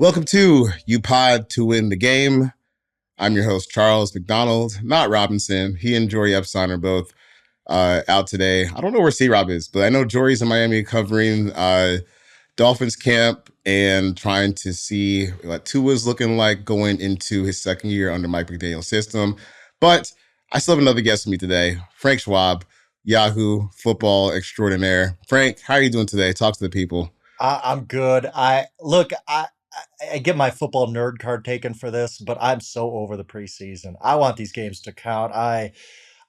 Welcome to You Pod to Win the Game. I'm your host, Charles McDonald, not Robinson. He and Jory Epstein are both out today. I don't know where C-Rob is, but I know Jory's in Miami covering Dolphins camp and trying to see what Tua's looking like going into his second year under Mike McDaniel's system. But I still have another guest with me today, Frank Schwab, Yahoo football extraordinaire. Frank, how are you doing today? Talk to the people. I'm good. I get my football nerd card taken for this, but I'm so over the preseason. I want these games to count. I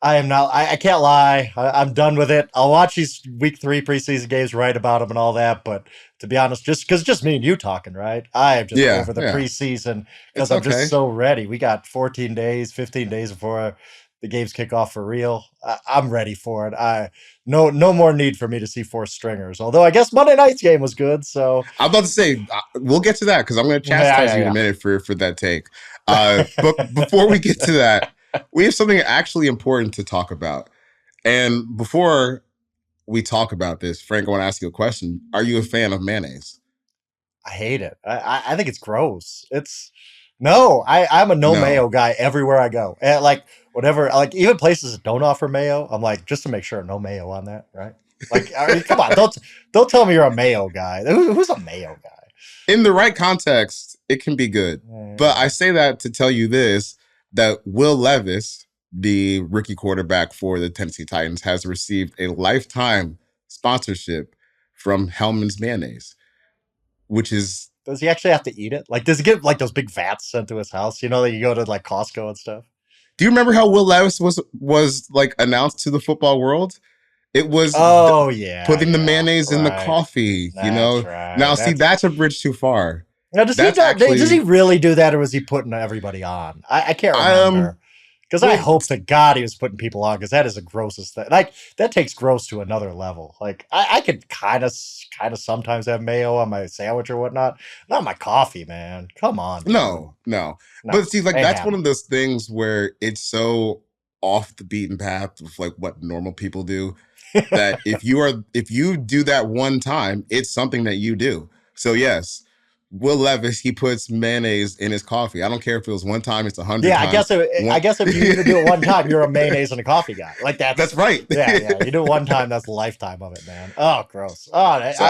am not. I can't lie. I'm done with it. I'll watch these week 3 preseason games, write about them and all that. But to be honest, just because just me and you talking, right? I am just Yeah, over the yeah. preseason because It's I'm just okay. so ready. We got 14 days, 15 days before the games kick off for real. I'm ready for it. No more need for me to see 4 stringers. Although I guess Monday night's game was good. So I'm about to say we'll get to that because I'm going to chastise you in a yeah. minute for that take. But before we get to that, we have something actually important to talk about. And before we talk about this, Frank, I want to ask you a question. Are you a fan of mayonnaise? I hate it. I think it's gross. It's no. I'm a no No. mayo guy everywhere I go. And like whatever, like even places that don't offer mayo, I'm like just to make sure no mayo on that, right? Like, I mean, come on, don't tell me you're a mayo guy. Who's a mayo guy? In the right context, it can be good. But I Eh, say that to tell you this, that Will Levis, the rookie quarterback for the Tennessee Titans, has received a lifetime sponsorship from Hellman's Mayonnaise, which is. does he actually have to eat it? Like, does he get like those big vats sent to his house? You know, that you go to like Costco and stuff. Do you remember how Will Levis was like announced to the football world? It was Oh yeah, putting the yeah, mayonnaise in the right. coffee, you That's know? right. Now, see, That's that's a bridge too far. Now, That's does he actually, really do that, or was he putting everybody on? I can't um, remember because I well, hope to God he was putting people on because that is the grossest thing. Like that takes gross to another level. Like I could kind of sometimes have mayo on my sandwich or whatnot, not my coffee, man. Come on, dude. no, no. No, But see, like, ain't that's one happening. of those things where it's so off the beaten path of like what normal people do that if you do that one time, it's something that you do. So yes, Will Levis, he puts mayonnaise in his coffee. I don't care if it was one time, it's 100 Yeah, times. I One, guess if you even do it one time, you're a mayonnaise and a coffee guy. Like that's that's right. yeah. You do it one time, that's a lifetime of it, man. Oh, gross. Oh, So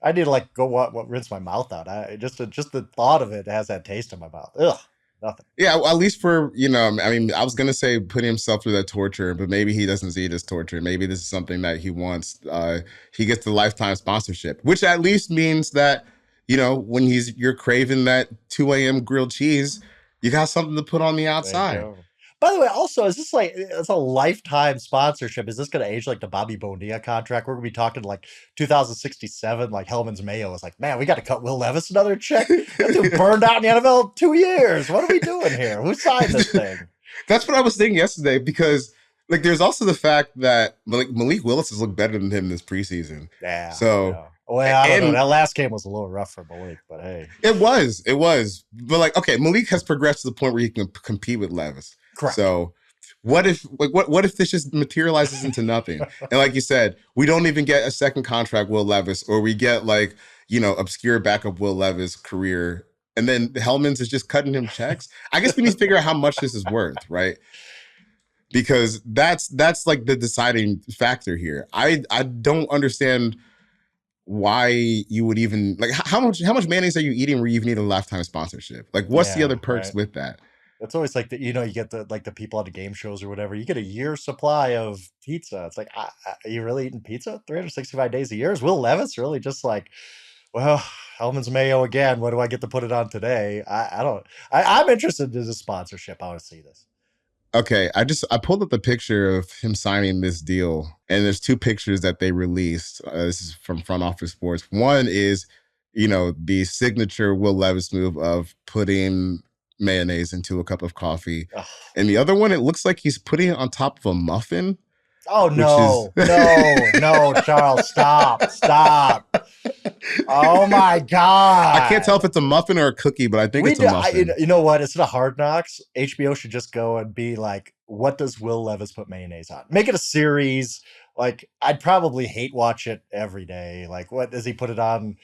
I need to like go what rinse my mouth out. I just the thought of it has that taste in my mouth. Ugh, nothing. yeah, well, at least for, I mean, I was gonna say putting himself through that torture, but maybe he doesn't see it as torture. Maybe this is something that he wants. He gets the lifetime sponsorship, which at least means that, when you're craving that 2 a.m. grilled cheese, you got something to put on the There you outside. go. By the way, also, is this like it's a lifetime sponsorship? Is this going to age like the Bobby Bonilla contract? We're going to be talking like 2067. Like Hellman's Mayo is like, man, we got to cut Will Levis another check. That dude burned out in the NFL 2 years. What are we doing here? Who signed this thing? That's what I was thinking yesterday because like there's also the fact that Malik Willis has looked better than him this preseason. Yeah, So yeah. Well, I don't know. and That last game was a little rough for Malik, but hey, it was. But like, okay, Malik has progressed to the point where he can compete with Levis. correct. So what if this just materializes into nothing? And like you said, we don't even get a second contract Will Levis, or we get like, obscure backup Will Levis career. And then Hellman's is just cutting him checks. I guess we need to figure out how much this is worth, right? Because that's like the deciding factor here. I don't understand why you would even like how much mayonnaise are you eating where you even need a lifetime sponsorship? Like, what's the Yeah, other perks right. with that? It's always like the you get the people at the game shows or whatever. You get a year's supply of pizza. It's like, are you really eating pizza 365 days a year? Is Will Levis really just like, well, Hellman's Mayo again? What do I get to put it on today? I don't. I'm interested in this sponsorship. I want to see this. Okay, I pulled up the picture of him signing this deal, and there's two pictures that they released. This is from Front Office Sports. One is, the signature Will Levis move of putting mayonnaise into a cup of coffee, Ugh. and the other one, it looks like he's putting it on top of a muffin, Oh which is. no, Charles, stop. Oh my I can't tell if God. it's a muffin or a cookie, but I think We it's a do. muffin. You know what? It's not Hard Knocks. HBO should just go and be like, "What does Will Levis put mayonnaise on?" Make it a series. Like, I'd probably hate watch it every day. Like, what does he put it on?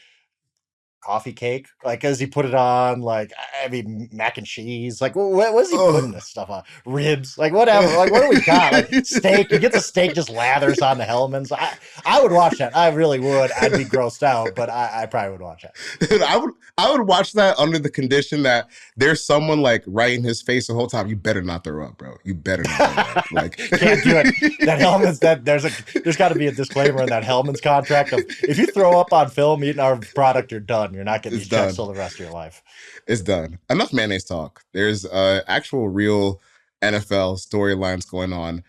coffee cake? Like, does he put it on? Like, I mean, mac and cheese. Like, what is he putting Oh. this stuff on? Ribs, like whatever. Like, what do we got? Like steak. He gets a steak, just lathers on the helmets. I would watch that. I really would. I'd be grossed out, but I probably would watch that. I would watch that under the condition that there's someone like right in his face the whole time. You better not throw up, bro. You better not throw up. Like can't do it. That Hellman's that there's got to be a disclaimer in that Hellman's contract of if you throw up on film eating our product, you're done. You're not getting these checks till the rest of your life. It's done. Enough mayonnaise talk. There's actual real NFL storylines going on.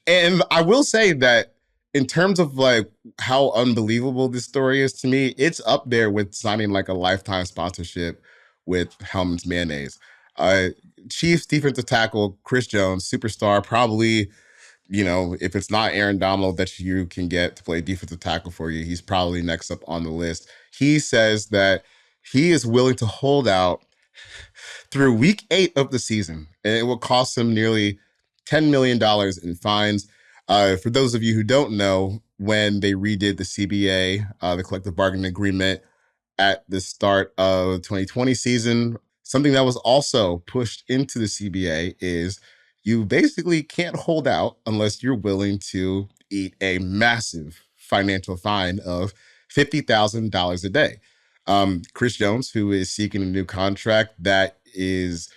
And I will say that in terms of like how unbelievable this story is to me, it's up there with signing like a lifetime sponsorship with Hellman's Mayonnaise. Chiefs defensive tackle Chris Jones, superstar, probably, if it's not Aaron Donald that you can get to play defensive tackle for you, he's probably next up on the list. He says that he is willing to hold out through week 8 of the season, and it will cost him nearly $10 million in fines. For those of you who don't know, when they redid the CBA, the collective bargaining agreement at the start of 2020 season, something that was also pushed into the CBA is you basically can't hold out unless you're willing to eat a massive financial fine of $50,000 a day. Chris Jones, who is seeking a new contract that is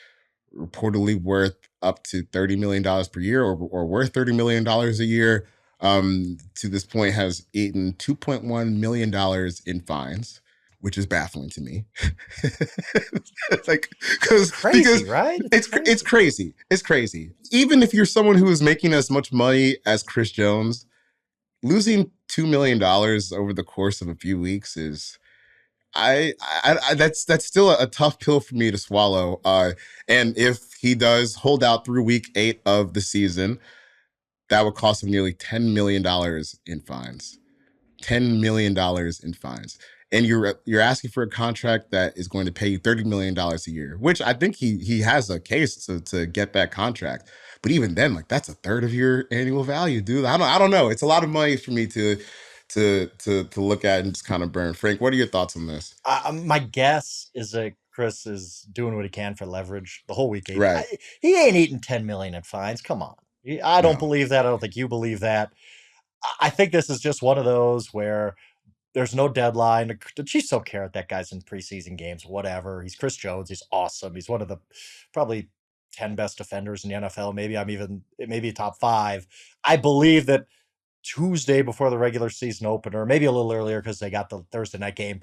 reportedly worth up to $30 million per year or worth $30 million a year, to this point has eaten $2.1 million in fines, which is baffling to me. Because right? It's crazy. It's crazy. Even if you're someone who is making as much money as Chris Jones, losing $2 million over the course of a few weeks is... that's still a tough pill for me to swallow. And if he does hold out through week 8 of the season, that would cost him nearly $10 million in fines. $10 million in fines. And you're asking for a contract that is going to pay you $30 million a year, which I think he has a case to get that contract. But even then, like, that's a third of your annual value, dude. I don't know. It's a lot of money for me to look at and just kind of burn. Frank, what are your thoughts on this? My guess is that Chris is doing what he can for leverage the whole week. Right. He ain't eating $10 million in fines. Come on. I don't believe that. I don't think you believe that. I think this is just one of those where there's no deadline. The Chiefs don't care if that guy's in preseason games, whatever. He's Chris Jones. He's awesome. He's one of the probably 10 best defenders in the NFL. Maybe top 5. I believe that Tuesday before the regular season opener, maybe a little earlier because they got the Thursday night game.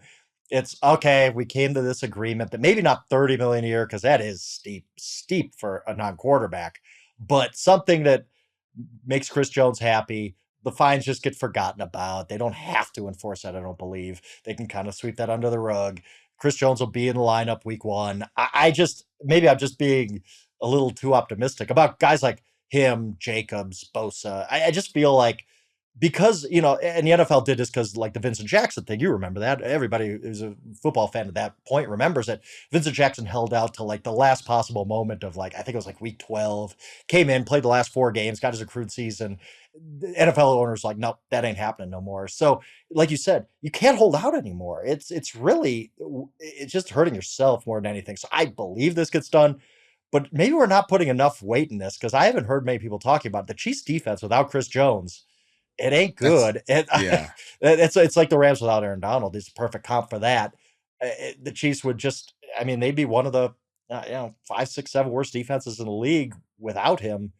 It's okay. We came to this agreement that maybe not $30 million a year because that is steep for a non-quarterback, but something that makes Chris Jones happy. The fines just get forgotten about. They don't have to enforce that, I don't believe. They can kind of sweep that under the rug. Chris Jones will be in the lineup week 1. Maybe I'm just being a little too optimistic about guys like him, Jacobs, Bosa. I just feel like because, and the NFL did this because like the Vincent Jackson thing, you remember that. Everybody who's a football fan at that point remembers that Vincent Jackson held out to like the last possible moment of like, I think it was like week 12, came in, played the last 4 games, got his accrued season. The NFL owners like, nope, that ain't happening no more. So like you said, you can't hold out anymore. It's just hurting yourself more than anything. So I believe this gets done. But maybe we're not putting enough weight in this because I haven't heard many people talking about it. The Chiefs defense without Chris Jones. It ain't good. It's like the Rams without Aaron Donald. It's a perfect comp for that. The Chiefs would they'd be one of the 5, 6, 7 worst defenses in the league without him.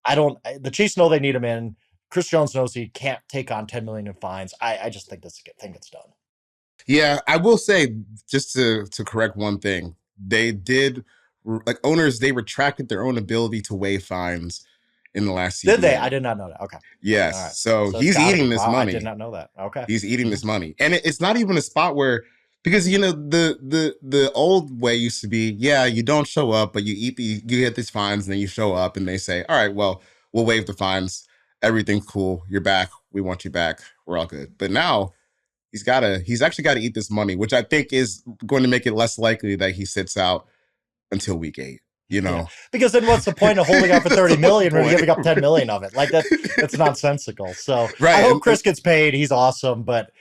The Chiefs know they need him in. Chris Jones knows he can't take on $10 million in fines. I just think this thing gets done. Yeah, I will say, just to correct one thing, they did, like owners, they retracted their own ability to waive fines in the last season. Did they? I did not know that. Okay. Yes. Right. So he's eating this money. I did not know that. Okay. He's eating this money. And it's not even a spot where, because, the old way used to be, you don't show up, but you get these fines and then you show up and they say, all right, well, we'll waive the fines. Everything's cool. You're back. We want you back. We're all good. But now he's actually got to eat this money, which I think is going to make it less likely that he sits out until week 8. Because then what's the point of holding out for $30 million when you're giving up $10 million of it? Like that's nonsensical. So right. I hope Chris gets paid. He's awesome, but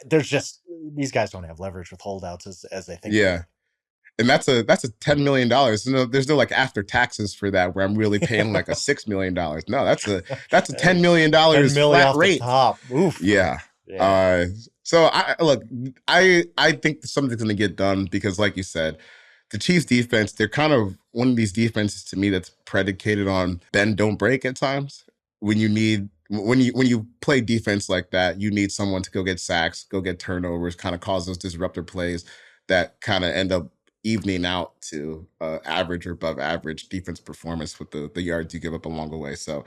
There's just these guys don't have leverage with holdouts as they think they do. Yeah. And that's a $10 million. No, there's no like after taxes for that where I'm really paying like a $6 million. No, that's a $10 million 10 million flat off the rate. top. Oof. Yeah. Yeah. Uh, so I look, I think something's gonna get done because, like you said, the Chiefs defense, they're kind of one of these defenses to me that's predicated on bend don't break at times. When you play defense like that, you need someone to go get sacks, go get turnovers, kind of cause those disruptor plays that kind of end up evening out to average or above average defense performance with the yards you give up along the way. So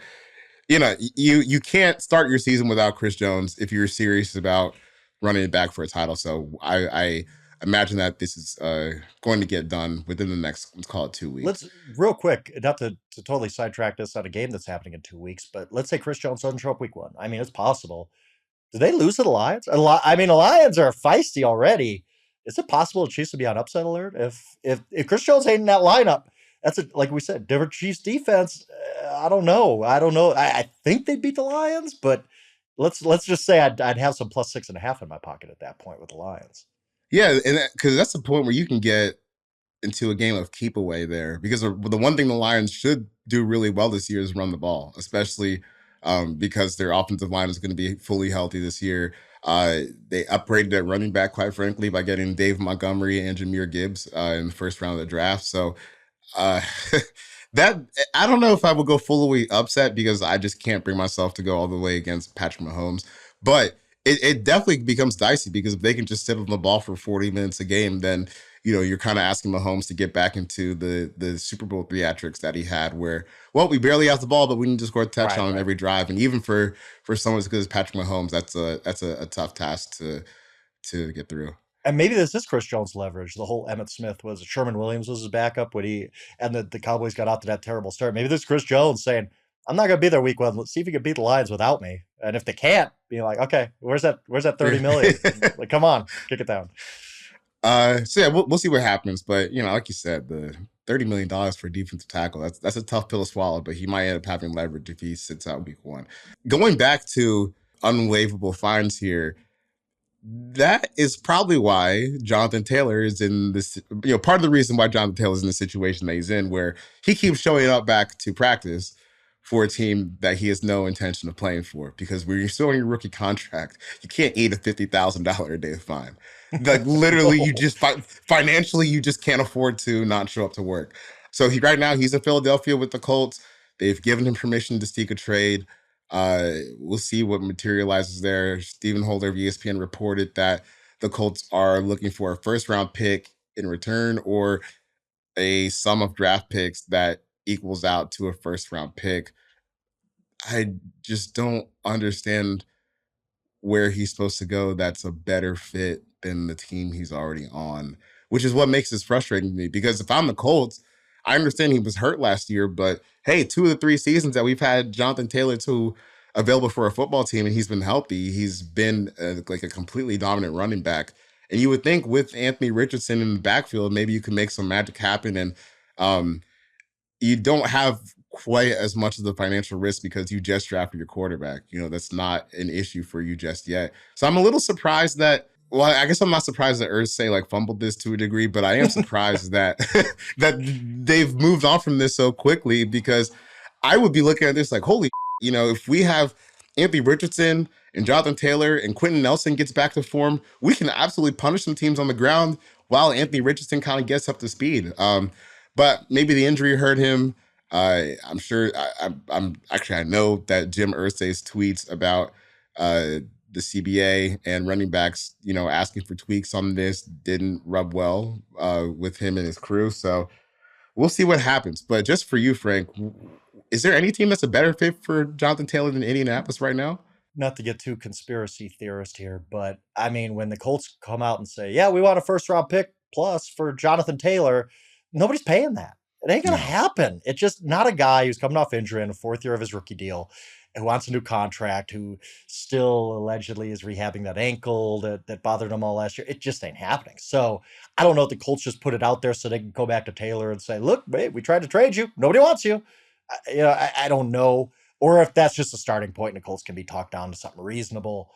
you can't start your season without Chris Jones if you're serious about running it back for a title. So I imagine that this is going to get done within the next, let's call it 2 weeks. Let's real quick, not to totally sidetrack this on a game that's happening in 2 weeks, but let's say Chris Jones doesn't show up week 1. I mean, it's possible. Did they lose to the Lions? I mean, the Lions are feisty already. Is it possible the Chiefs would be on upset alert if Chris Jones ain't in that lineup? That's like we said, different Chiefs defense. I don't know. I think they'd beat the Lions, but let's just say I'd have some plus 6.5 in my pocket at that point with the Lions. Yeah, and because that's the point where you can get into a game of keep away there because the one thing the Lions should do really well this year is run the ball, especially because their offensive line is going to be fully healthy this year. They upgraded at running back, quite frankly, by getting Dave Montgomery and Jahmyr Gibbs in the first round of the draft. So uh, that I don't know if I would go fully upset because I just can't bring myself to go all the way against Patrick Mahomes. But it definitely becomes dicey because if they can just sit on the ball for 40 minutes a game, then you're kind of asking Mahomes to get back into the Super Bowl theatrics that he had where, well, we barely have the ball, but we need to score a touchdown on every drive. And even for someone as good as Patrick Mahomes, that's a tough task to get through. And maybe this is Chris Jones' leverage. The whole Emmitt Smith was Sherman Williams was his backup and the Cowboys got out to that terrible start. Maybe this is Chris Jones saying, I'm not gonna be there week 1. Let's see if we can beat the Lions without me. And if they can't, be like, okay, where's that 30 million? Like, come on, kick it down. So yeah, we'll see what happens. But like you said, the $30 million for a defensive tackle, that's a tough pill to swallow, but he might end up having leverage if he sits out week 1. Going back to unwaivable fines here, that is probably why Jonathan Taylor is in this, part of the reason why Jonathan Taylor is in the situation that he's in, where he keeps showing up back to practice for a team that he has no intention of playing for. Because when you're still on your rookie contract, you can't eat a $50,000 a day fine. Like literally, you just financially, you just can't afford to not show up to work. So right now he's in Philadelphia with the Colts. They've given him permission to seek a trade. We'll see what materializes there. Stephen Holder of ESPN reported that the Colts are looking for a first-round pick in return or a sum of draft picks that equals out to a first-round pick. I just don't understand where he's supposed to go that's a better fit than the team he's already on, which is what makes this frustrating to me. Because if I'm the Colts, I understand he was hurt last year, but hey, 2 of the 3 seasons that we've had Jonathan Taylor available for a football team and he's been healthy, he's been like a completely dominant running back. And you would think with Anthony Richardson in the backfield, maybe you can make some magic happen. And you don't have quite as much of the financial risk because you just drafted your quarterback. That's not an issue for you just yet. So I'm a little surprised that, well, I guess I'm not surprised that Irsay like fumbled this to a degree, but I am surprised that that they've moved on from this so quickly because I would be looking at this like, holy, if we have Anthony Richardson and Jonathan Taylor and Quentin Nelson gets back to form, we can absolutely punish some teams on the ground while Anthony Richardson kind of gets up to speed. But maybe the injury hurt him. I'm sure. I know that Jim Irsay's tweets about the CBA and running backs, asking for tweaks on this didn't rub well with him and his crew. So we'll see what happens. But just for you, Frank, is there any team that's a better fit for Jonathan Taylor than Indianapolis right now? Not to get too conspiracy theorist here, but I mean, when the Colts come out and say, yeah, we want a first round pick plus for Jonathan Taylor, nobody's paying that. It ain't going to happen. It's just not a guy who's coming off injury in the 4th year of his rookie deal, who wants a new contract, who still allegedly is rehabbing that ankle that bothered him all last year. It just ain't happening. So I don't know if the Colts just put it out there so they can go back to Taylor and say, look, babe, we tried to trade you. Nobody wants you. I don't know. Or if that's just a starting point and the Colts can be talked down to something reasonable.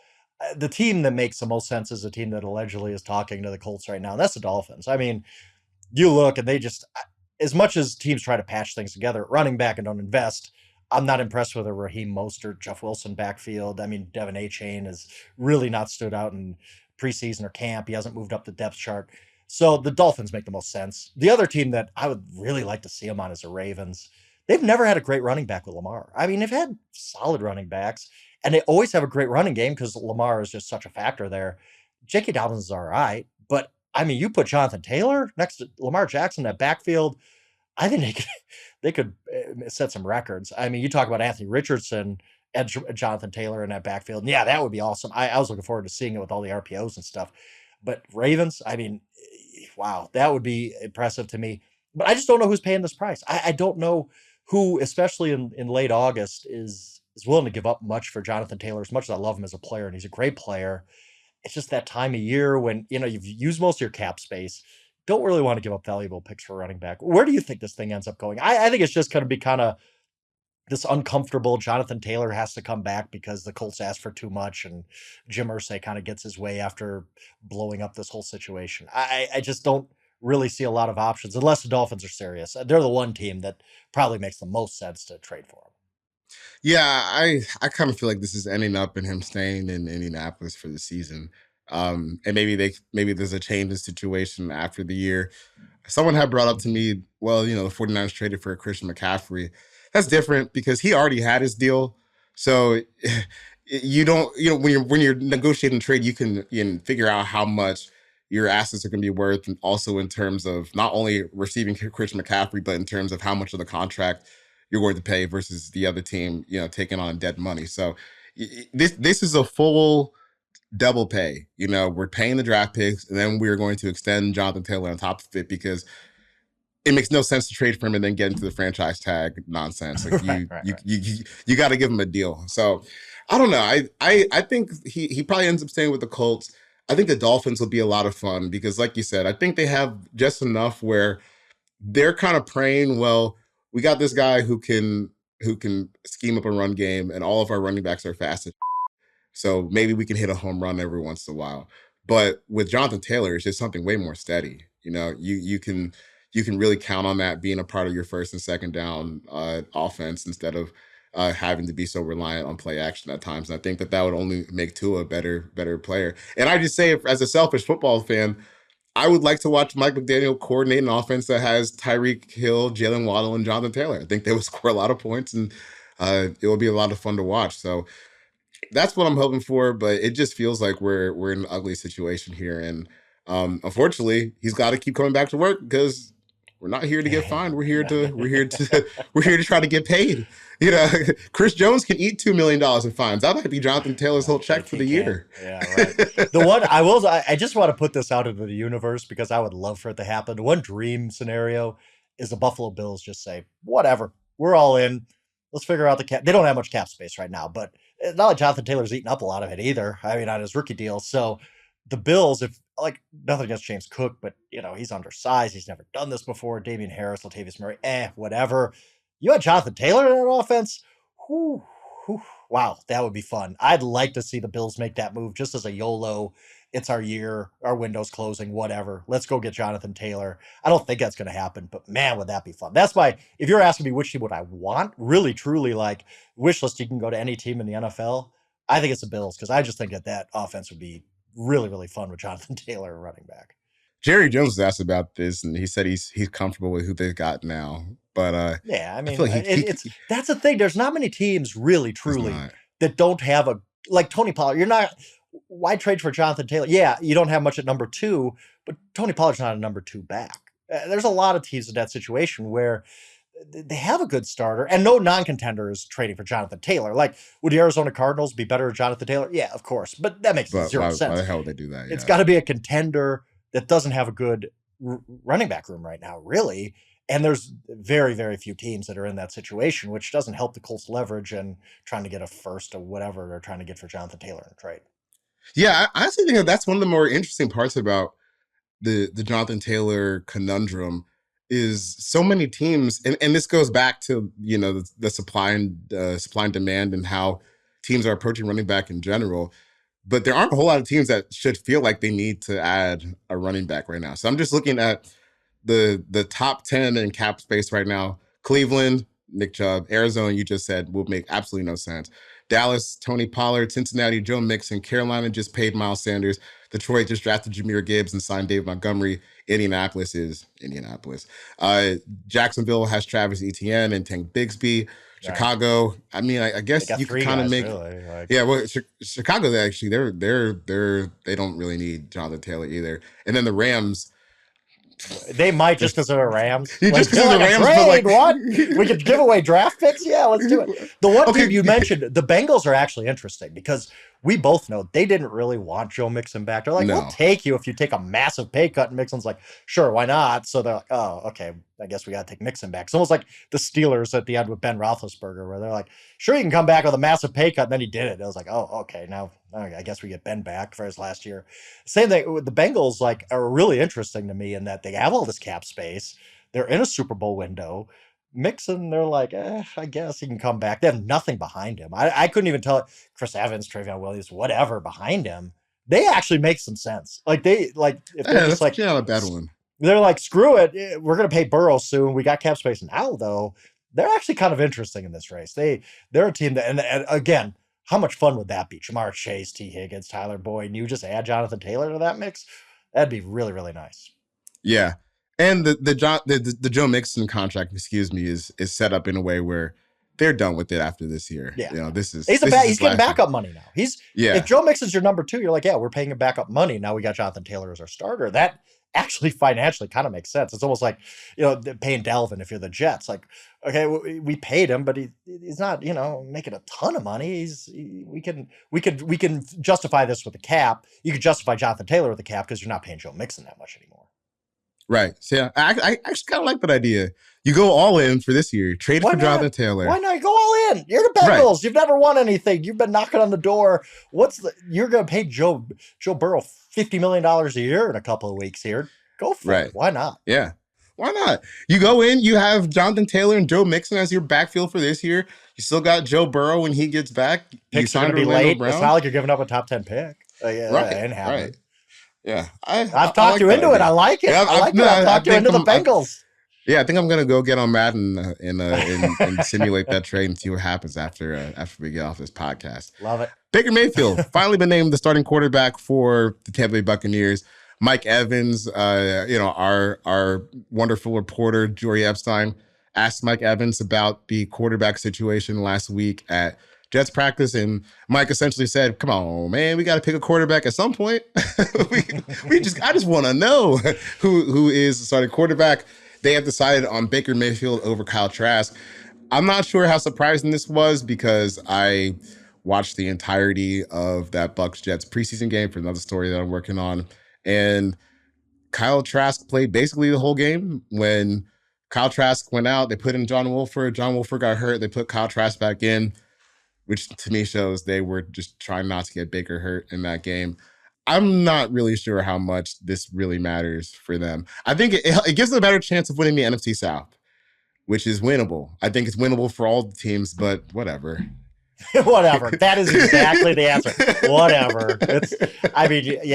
the team that makes the most sense is the team that allegedly is talking to the Colts right now, and that's the Dolphins. I mean, you look and they just, as much as teams try to patch things together, running back and don't invest. I'm not impressed with a Raheem Mostert, Jeff Wilson backfield. I mean, Devin A. Chain has really not stood out in preseason or camp. He hasn't moved up the depth chart. So the Dolphins make the most sense. The other team that I would really like to see them on is the Ravens. They've never had a great running back with Lamar. I mean, they've had solid running backs, and they always have a great running game because Lamar is just such a factor there. J.K. Dobbins is all right, but I mean, you put Jonathan Taylor next to Lamar Jackson in that backfield, I think they could set some records. I mean, you talk about Anthony Richardson and Jonathan Taylor in that backfield. And yeah, that would be awesome. I was looking forward to seeing it with all the RPOs and stuff. But Ravens, I mean, wow, that would be impressive to me. But I just don't know who's paying this price. I don't know who, especially in late August, is willing to give up much for Jonathan Taylor. As much as I love him as a player, and he's a great player, it's just that time of year when you've used most of your cap space. Don't really want to give up valuable picks for running back. Where do you think this thing ends up going? I think it's just going to be kind of this uncomfortable. Jonathan Taylor has to come back because the Colts asked for too much, and Jim Irsay kind of gets his way after blowing up this whole situation. I just don't really see a lot of options unless the Dolphins are serious. They're the one team that probably makes the most sense to trade for him. Yeah, I kind of feel like this is ending up in him staying in Indianapolis for the season. And maybe there's a change in situation after the year. Someone had brought up to me, well, the 49ers traded for Christian McCaffrey. That's different because he already had his deal. So you don't, when you're negotiating trade, you can figure out how much your assets are going to be worth, and also in terms of not only receiving Christian McCaffrey, but in terms of how much of the contract you're going to pay versus the other team, taking on dead money. So this is a full double pay. We're paying the draft picks, and then we're going to extend Jonathan Taylor on top of it because it makes no sense to trade for him and then get into the franchise tag nonsense. Like you got to give him a deal. So I don't know. I think he probably ends up staying with the Colts. I think the Dolphins will be a lot of fun because, like you said, I think they have just enough where they're kind of praying, well, we got this guy who can scheme up a run game, and all of our running backs are fast. So maybe we can hit a home run every once in a while. But with Jonathan Taylor, it's just something way more steady. You can really count on that being a part of your first and second down offense instead of having to be so reliant on play action at times. And I think that would only make Tua a better player. And I just say, as a selfish football fan, I would like to watch Mike McDaniel coordinate an offense that has Tyreek Hill, Jalen Waddle, and Jonathan Taylor. I think they would score a lot of points, and it will be a lot of fun to watch. So that's what I'm hoping for. But it just feels like we're in an ugly situation here, and unfortunately, he's got to keep coming back to work because we're not here to get fined. We're here to try to get paid. Chris Jones can eat $2 million in fines. That might be Jonathan Taylor's whole check for the year. Yeah, right. The one I just want to put this out into the universe because I would love for it to happen. The one dream scenario is the Buffalo Bills just say, whatever, we're all in. Let's figure out the cap. They don't have much cap space right now, but it's not like Jonathan Taylor's eating up a lot of it either. I mean, on his rookie deal. So the Bills, if like nothing against James Cook, but he's undersized. He's never done this before. Damian Harris, Latavius Murray, whatever. You had Jonathan Taylor in that offense. Whew, whew, wow, that would be fun. I'd like to see the Bills make that move just as a YOLO. It's our year, our window's closing, whatever. Let's go get Jonathan Taylor. I don't think that's going to happen, but man, would that be fun. That's why, if you're asking me which team would I want, really, truly, like wish list, you can go to any team in the NFL. I think it's the Bills because I just think that offense would be really, really fun with Jonathan Taylor running back. Jerry Jones was asked about this, and he said he's comfortable with who they've got now. But yeah, I mean, I feel like it's that's the thing. There's not many teams really, truly that don't have a like Tony Pollard. You're not. Why trade for Jonathan Taylor? Yeah, you don't have much at number 2, but Tony Pollard's not a number 2 back. There's a lot of teams in that situation where they have a good starter, and no non-contender is trading for Jonathan Taylor. Like, would the Arizona Cardinals be better with Jonathan Taylor? Yeah, of course, but that makes zero sense. Why the hell would they do that? It's got to be a contender that doesn't have a good running back room right now, really. And there's very, very few teams that are in that situation, which doesn't help the Colts leverage and trying to get a first or whatever they're trying to get for Jonathan Taylor in a trade. Yeah, I actually think that's one of the more interesting parts about the Jonathan Taylor conundrum is so many teams, and this goes back to the supply and demand and how teams are approaching running back in general. but there aren't a whole lot of teams that should feel like they need to add a running back right now. So I'm just looking at the top 10 in cap space right now. Cleveland, Nick Chubb. Arizona, you just said, will make absolutely no sense. Dallas, Tony Pollard. Cincinnati, Joe Mixon. Carolina just paid Miles Sanders. Detroit just drafted Jahmyr Gibbs and signed Dave Montgomery. Indianapolis is Indianapolis. Jacksonville has Travis Etienne and Tank Bigsby. Right. Chicago, I mean, I They guess got you could three kind of guys, make, really. Like, yeah. Well, Chicago, actually, they don't really need Jonathan Taylor either. And then the Rams, they might just because of the Rams. just Like, because of the like a Rams, trade, but like what? We could give away draft picks? Yeah, let's do it. The one Okay. team you mentioned, the Bengals, are actually interesting because we both know they didn't really want Joe Mixon back. They're like, No. we'll take you if you take a massive pay cut. And Mixon's like, sure, why not? So they're like, oh, okay, I guess we got to take Mixon back. It's almost like the Steelers at the end with Ben Roethlisberger, where they're like, sure, you can come back with a massive pay cut. And then he did it. I was like, oh, okay, now I guess we get Ben back for his last year. Same thing with the Bengals, like, are really interesting to me in that they have all this cap space. They're in a Super Bowl window. Mixon, they're like, I guess he can come back. They have nothing behind him. I couldn't even tell Chris Evans, Travion Williams, whatever behind him. They actually make some sense. Like if they're just like, not a bad one. They're like, screw it, we're gonna pay Burrow soon. We got cap space now, though. They're actually kind of interesting in this race. They're a team that, and again, how much fun would that be? Jamar Chase, T. Higgins, Tyler Boyd, and you just add Jonathan Taylor to that mix? That'd be really, really nice. Yeah. And the Joe Mixon contract, is set up in a way where they're done with it after this year. Yeah, he's getting backup money now. If Joe Mixon's your number 2, you're like, yeah, we're paying him backup money. Now we got Jonathan Taylor as our starter. That actually financially kind of makes sense. It's almost like, paying Dalvin if you're the Jets. Like, okay, we paid him, but he's not, making a ton of money. We can justify this with the cap. You could justify Jonathan Taylor with the cap because you're not paying Joe Mixon that much anymore. Right. So yeah, I actually kind of like that idea. You go all in for this year. Trade for Jonathan Taylor. Why not go all in? You're the Bengals. Right. You've never won anything. You've been knocking on the door. You're going to pay Joe Burrow $50 million a year in a couple of weeks here. Go for it. Why not? Yeah. Why not? You go in, you have Jonathan Taylor and Joe Mixon as your backfield for this year. You still got Joe Burrow when he gets back. Picks are going to be late. Brown. It's not like you're giving up a top 10 pick. Yeah, right. That ain't happening. Right. Yeah, I've talked you into it. I like it. I've talked you into the Bengals. I think I'm gonna go get on Madden and simulate that trade and see what happens after we get off this podcast. Love it. Baker Mayfield finally been named the starting quarterback for the Tampa Bay Buccaneers. Mike Evans, our wonderful reporter Jory Epstein asked Mike Evans about the quarterback situation last week at Jets practice, and Mike essentially said, "Come on, man, we got to pick a quarterback at some point. I just want to know who is the starting quarterback." They have decided on Baker Mayfield over Kyle Trask. I'm not sure how surprising this was because I watched the entirety of that Bucs Jets preseason game for another story that I'm working on, and Kyle Trask played basically the whole game. When Kyle Trask went out, they put in John Wolford. John Wolford got hurt. They put Kyle Trask back in, which to me shows they were just trying not to get Baker hurt in that game. I'm not really sure how much this really matters for them. I think it gives them a better chance of winning the NFC South, which is winnable. I think it's winnable for all the teams, but whatever. Whatever. That is exactly the answer. Whatever.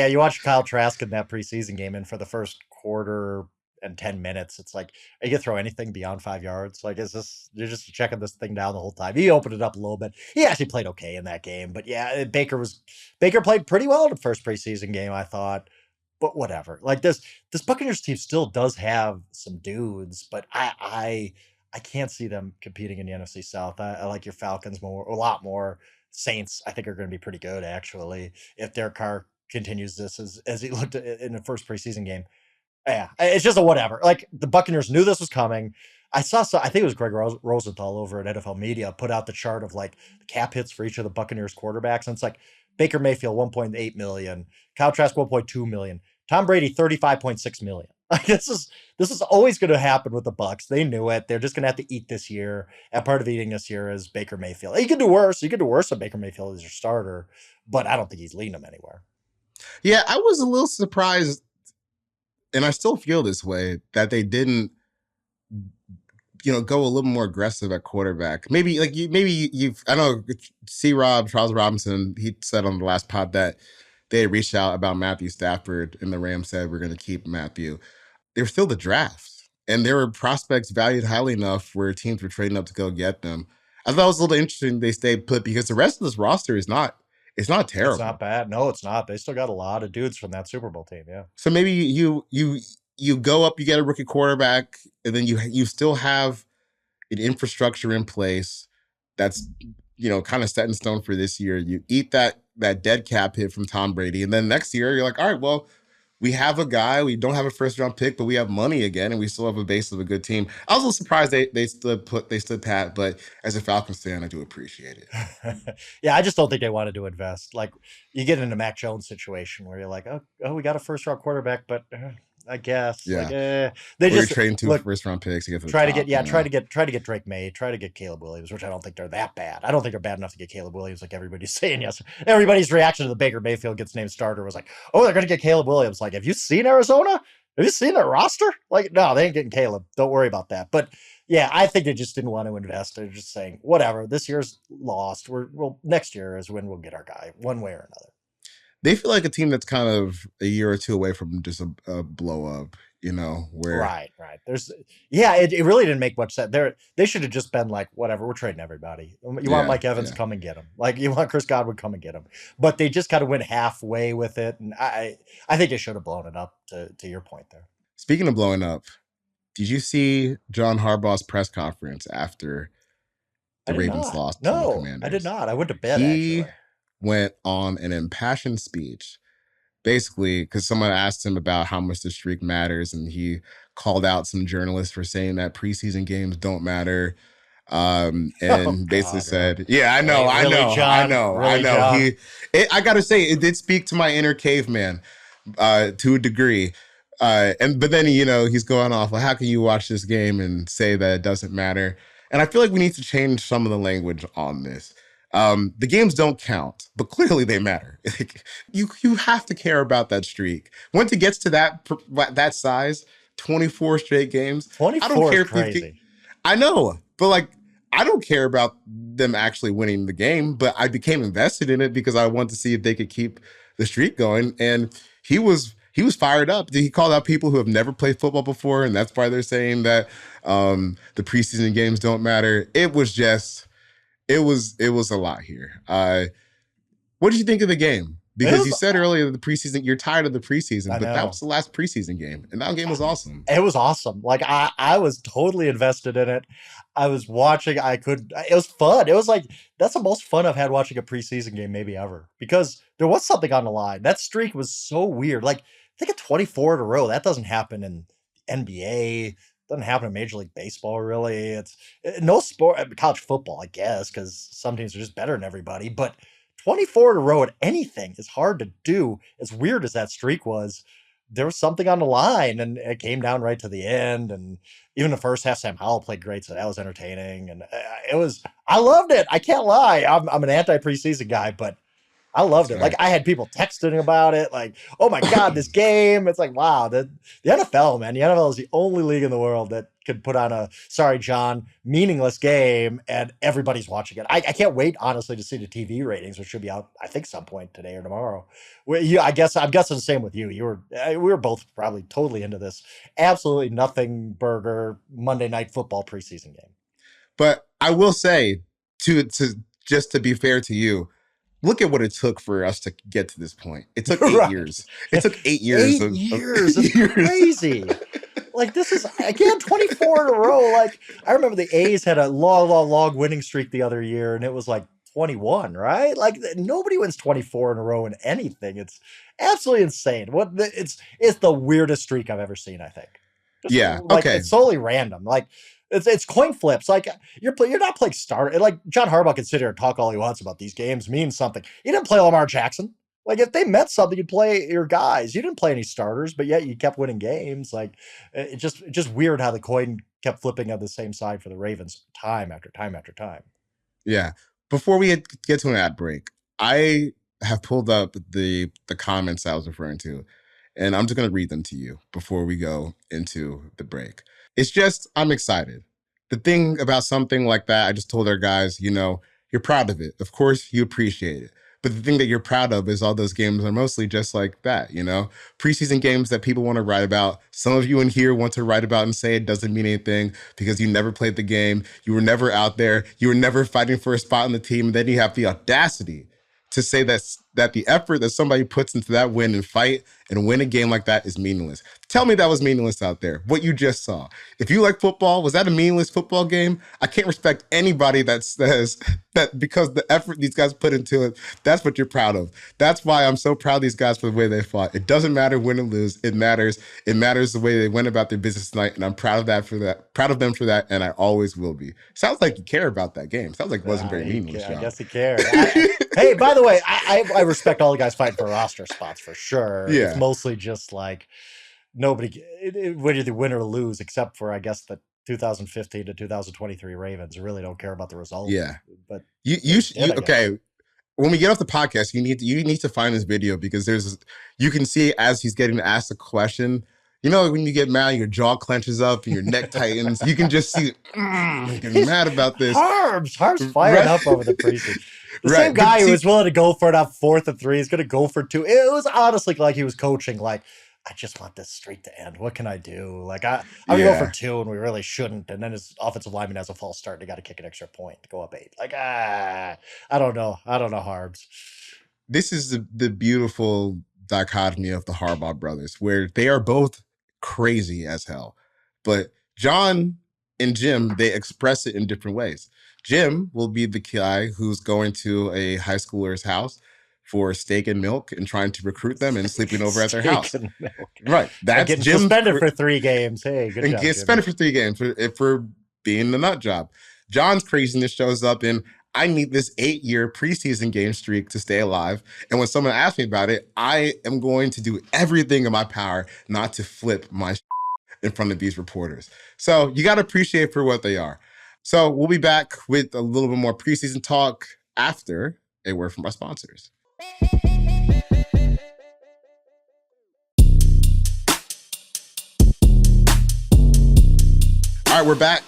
You watch Kyle Trask in that preseason game, and for the first quarter and 10 minutes, it's like, are you gonna throw anything beyond 5 yards? Like, you're just checking this thing down the whole time? He opened it up a little bit. He actually played okay in that game, but yeah, Baker played pretty well in the first preseason game, I thought. But whatever. Like, this Buccaneers team still does have some dudes, but I can't see them competing in the NFC South. I like your Falcons a lot more. Saints, I think, are going to be pretty good, actually, if Derek Carr continues this as he looked in the first preseason game. Yeah, it's just a whatever. Like, the Buccaneers knew this was coming. I think it was Greg Rosenthal over at NFL Media put out the chart of like the cap hits for each of the Buccaneers quarterbacks, and it's like Baker Mayfield $1.8 million, Kyle Trask $1.2 million, Tom Brady $35.6 million. Like, this is always going to happen with the Bucs. They knew it. They're just going to have to eat this year. And part of eating this year is Baker Mayfield. You can do worse. You can do worse than Baker Mayfield as your starter, but I don't think he's leading them anywhere. Yeah, I was a little surprised, and I still feel this way, that they didn't go a little more aggressive at quarterback. Maybe like you've I know Charles Robinson, he said on the last pod that they reached out about Matthew Stafford and the Rams said we're going to keep Matthew. They were still the draft. And there were prospects valued highly enough where teams were trading up to go get them. I thought it was a little interesting they stayed put because the rest of this roster is not it's not It's not terrible. bad. No, it's not. They still got a lot of dudes from that Super Bowl team. Yeah. So maybe you go up, you get a rookie quarterback, and then you still have an infrastructure in place that's kind of set in stone for this year. You eat that dead cap hit from Tom Brady, and then next year you're like, all right, well, we have a guy. We don't have a first round pick, but we have money again, and we still have a base of a good team. I was a little surprised they stood pat, but as a Falcons fan, I do appreciate it. Yeah, I just don't think they wanted to invest. Like you get into Mac Jones situation where you're like, oh, we got a first round quarterback, but I guess Yeah, they or you're just trading two look first round picks to get to the try to get top. yeah try to get Drake May, try to get Caleb Williams, which I don't think they're that bad. I don't think they're bad enough to get Caleb Williams like everybody's saying. Yes, everybody's reaction to the Baker Mayfield gets named starter was like, oh, they're going to get Caleb Williams. Like, have you seen Arizona? Have you seen their roster? Like, no, they ain't getting Caleb. Don't worry about that. But yeah, I think they just didn't want to invest. They're just saying, whatever. This year's lost. Well, next year is when we'll get our guy, one way or another. They feel like a team that's kind of a year or two away from just a blow up. Where Right. It really didn't make much sense. They should have just been like, whatever, we're trading everybody. You want yeah, Mike Evans, yeah. come and get him. Like you want Chris Godwin, come and get him. But they just kind of went halfway with it, and I think they should have blown it up. To your point there. Speaking of blowing up, did you see John Harbaugh's press conference after I the did Ravens not. lost to the No, I did Commanders? not. I went to bed He actually. went on an impassioned speech, basically, because someone asked him about how much the streak matters, and he called out some journalists for saying that preseason games don't matter. Oh And basically God, really? said, "Yeah, I know, Wait, I really, know, I John? know, I Really, know." John? I gotta say, it did speak to my inner caveman, to a degree. But then he's going off. Well, how can you watch this game and say that it doesn't matter? And I feel like we need to change some of the language on this. The games don't count, but clearly they matter. You have to care about that streak. Once it gets to that size, 24 straight games. I don't 24 is care if these. crazy. I know, but like I don't care about them actually winning the game. But I became invested in it because I wanted to see if they could keep the streak going. And he was fired up. He called out people who have never played football before, and that's why they're saying that the preseason games don't matter. It was a lot here. What did you think of the game? It Because you was said earlier the preseason, you're tired of the preseason, I but that know. was the last preseason game, and that game was awesome. It was awesome. Like I was totally invested in it. I was watching. It was fun. It was like that's the most fun I've had watching a preseason game maybe ever because there was something on the line. That streak was so weird. Like I think at 24 in a row. That doesn't happen in NBA. Doesn't happen in Major League Baseball. Really, it's no sport. College football, I guess, because some teams are just better than everybody. But 24 in a row at anything is hard to do. As weird as that streak was, there was something on the line, and it came down right to the end. And even the first half, Sam Howell played great, so that was entertaining. And it was, I loved it. I can't lie. I'm an anti preseason guy, but I loved That's it. Like right. I had people texting about it, like, "Oh my god, this game!" It's like, wow, the NFL, man, the NFL is the only league in the world that could put on a sorry, John, meaningless game, and everybody's watching it. I can't wait, honestly, to see the TV ratings, which should be out, I think, some point today or tomorrow. I guess I'm guessing the same with you. We were both probably totally into this. Absolutely nothing burger Monday Night Football preseason game. But I will say, to just to be fair to you, look at what it took for us to get to this point. It took eight Right. years. It took 8 years Eight of years. It's 8 years. crazy. Like this is again 24 in a row. Like I remember the A's had a long winning streak the other year, and it was like 21, right? Like nobody wins 24 in a row in anything. It's absolutely insane. It's the weirdest streak I've ever seen, I think. Just Yeah. like Okay. it's solely random. Like it's coin flips. Like you're not playing starter. Like John Harbaugh can sit here and talk all he wants about these games means something. He didn't play Lamar Jackson. Like if they meant something, you'd play your guys. You didn't play any starters, but yet you kept winning games. Like it's just weird how the coin kept flipping on the same side for the Ravens time after time after time. Yeah. Before we get to an ad break, I have pulled up the comments I was referring to, and I'm just going to read them to you before we go into the break. It's just I'm excited. the thing about something like that, I just told our guys, you're proud of it. Of course, you appreciate it. But the thing that you're proud of is all those games are mostly just like that, preseason games that people want to write about. Some of you in here want to write about and say it doesn't mean anything because you never played the game. You were never out there. You were never fighting for a spot in the team. And then you have the audacity to say that the effort that somebody puts into that win and fight and win a game like that is meaningless. Tell me that was meaningless out there, what you just saw. If you like football, was that a meaningless football game? I can't respect anybody that says that because the effort these guys put into it, that's what you're proud of. That's why I'm so proud of these guys for the way they fought. It doesn't matter win or lose. It matters. It matters the way they went about their business tonight, and I'm proud of them for that, and I always will be. Sounds like you care about that game. Sounds like it wasn't very meaningless, John. I guess he cared. Hey, by the way, I respect all the guys fighting for roster spots for sure. Yeah. It's mostly just like nobody, whether you win or lose, except for, I guess, the 2015 to 2023 Ravens really don't care about the result. Yeah. But okay. When we get off the podcast, you need to find this video because you can see as he's getting asked a question. When you get mad, your jaw clenches up and your neck tightens. You can just see getting mad about this. Harbs fired up over the preseason. The same guy who was willing to go for it on 4th and 3 is going to go for 2. It was honestly like he was coaching, like, I just want this streak to end. What can I do? Like, I'm going to go for 2, and we really shouldn't. And then his offensive lineman has a false start, and he got to kick an extra point to go up 8. Like, I don't know. Harbs. This is the beautiful dichotomy of the Harbaugh brothers, where they are both crazy as hell. But John and Jim, they express it in different ways. Jim will be the guy who's going to a high schooler's house for steak and milk and trying to recruit them and sleeping over at their house. Right. That's getting Jim suspended for 3 games. Hey, good job. Get suspended for 3 games for being the nut job. John's craziness shows up in, I need this 8-year preseason game streak to stay alive. And when someone asks me about it, I am going to do everything in my power not to flip my in front of these reporters. So you got to appreciate for what they are. So we'll be back with a little bit more preseason talk after a word from our sponsors. All right, we're back.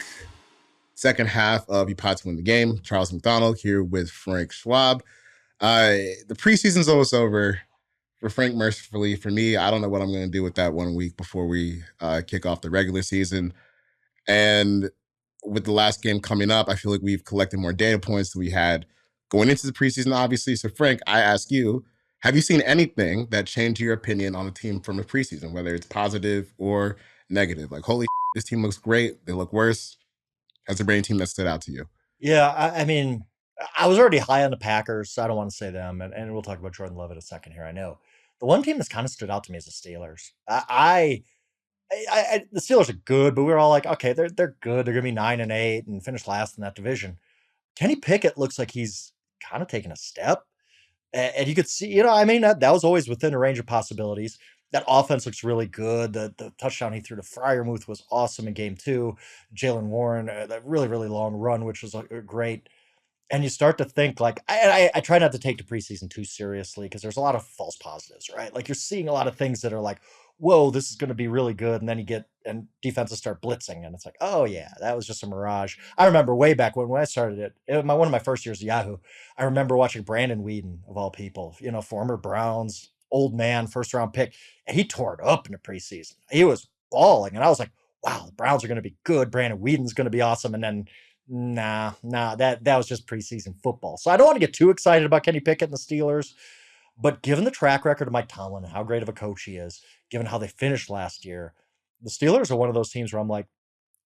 Second half of You Pod to Win the Game. Charles McDonald here with Frank Schwab. The preseason's almost over. For Frank, mercifully, for me, I don't know what I'm going to do with that 1 week before we kick off the regular season. And with the last game coming up, I feel like we've collected more data points than we had going into the preseason, obviously. So, Frank, I ask you, have you seen anything that changed your opinion on the team from the preseason, whether it's positive or negative? Like, holy this team looks great. They look worse. Has there been any team that stood out to you? Yeah, I mean, I was already high on the Packers, so I don't want to say them. And we'll talk about Jordan Love in a second here, I know. The one team that's kind of stood out to me is the Steelers. The Steelers are good, but we were all like, okay, they're good. They're going to be 9-8 and finish last in that division. Kenny Pickett looks like he's kind of taking a step. And you could see, that was always within a range of possibilities. That offense looks really good. The touchdown he threw to Freiermuth was awesome in game 2. Jalen Warren, that really, really long run, which was great. And you start to think like, I try not to take the preseason too seriously because there's a lot of false positives, right? Like you're seeing a lot of things that are like, whoa, this is going to be really good. And then and defenses start blitzing. And it's like, oh yeah, that was just a mirage. I remember way back when I started one of my first years at Yahoo, I remember watching Brandon Weeden, of all people, former Browns, old man, first round pick. And he tore it up in the preseason. He was balling. And I was like, wow, the Browns are going to be good. Brandon Weeden's going to be awesome. And then Nah, that was just preseason football. So I don't want to get too excited about Kenny Pickett and the Steelers, but given the track record of Mike Tomlin and how great of a coach he is, given how they finished last year, the Steelers are one of those teams where I'm like,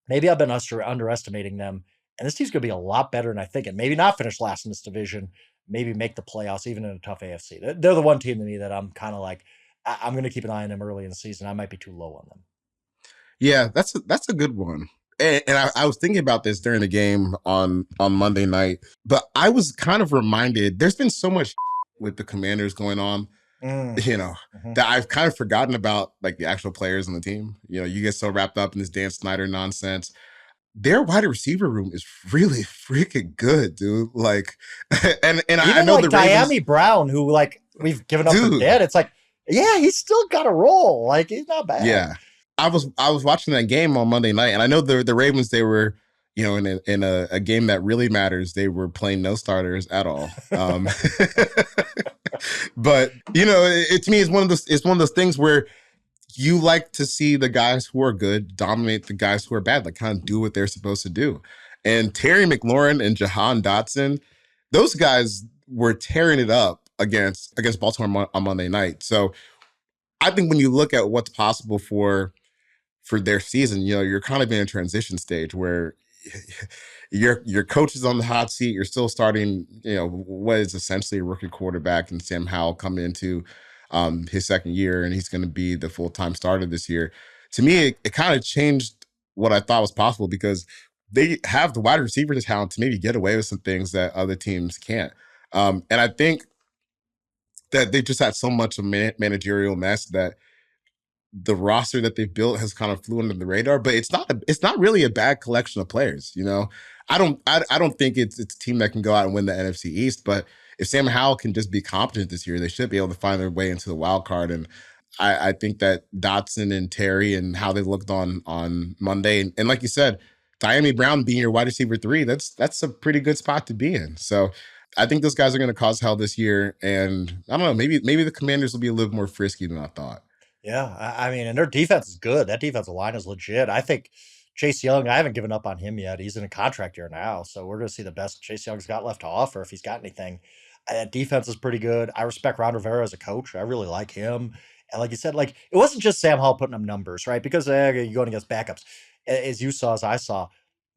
maybe I've been underestimating them, and this team's going to be a lot better than I think, and maybe not finish last in this division, maybe make the playoffs, even in a tough AFC. They're the one team to me that I'm kind of like, I'm going to keep an eye on them early in the season. I might be too low on them. Yeah, that's a good one. And I was thinking about this during the game on Monday night, but I was kind of reminded there's been so much with the Commanders going on, that I've kind of forgotten about like the actual players on the team. You get so wrapped up in this Dan Snyder nonsense. Their wide receiver room is really freaking good, dude. Like, and even I know like the Ravens, Miami Brown, who like we've given up for dead. It's like, yeah, he's still got a role. Like he's not bad. Yeah. I was watching that game on Monday night, and I know the Ravens, they were, in a game that really matters, they were playing no starters at all. But to me, it's one of those things where you like to see the guys who are good dominate the guys who are bad, like kind of do what they're supposed to do. And Terry McLaurin and Jahan Dotson, those guys were tearing it up against Baltimore on Monday night. So I think when you look at what's possible for their season, you're kind of in a transition stage where your coach is on the hot seat. You're still starting, what is essentially a rookie quarterback, and Sam Howell coming into his second year, and he's going to be the full-time starter this year. To me, it kind of changed what I thought was possible because they have the wide receiver talent to maybe get away with some things that other teams can't. And I think that they just had so much of managerial mess that the roster that they've built has kind of flew under the radar, but it's not really a bad collection of players. I don't think it's a team that can go out and win the NFC East, but if Sam Howell can just be competent this year, they should be able to find their way into the wild card. And I think that Dotson and Terry and how they looked on Monday, and like you said, Miami Brown being your wide receiver 3, that's a pretty good spot to be in. So I think those guys are going to cause hell this year, and I don't know, maybe the Commanders will be a little more frisky than I thought. Yeah, I mean, and their defense is good. That defensive line is legit. I think Chase Young, I haven't given up on him yet. He's in a contract year now, so we're going to see the best Chase Young's got left to offer if he's got anything. That defense is pretty good. I respect Ron Rivera as a coach. I really like him. And like you said, like it wasn't just Sam Hall putting up numbers, right? Because you're going against backups, as you saw, as I saw.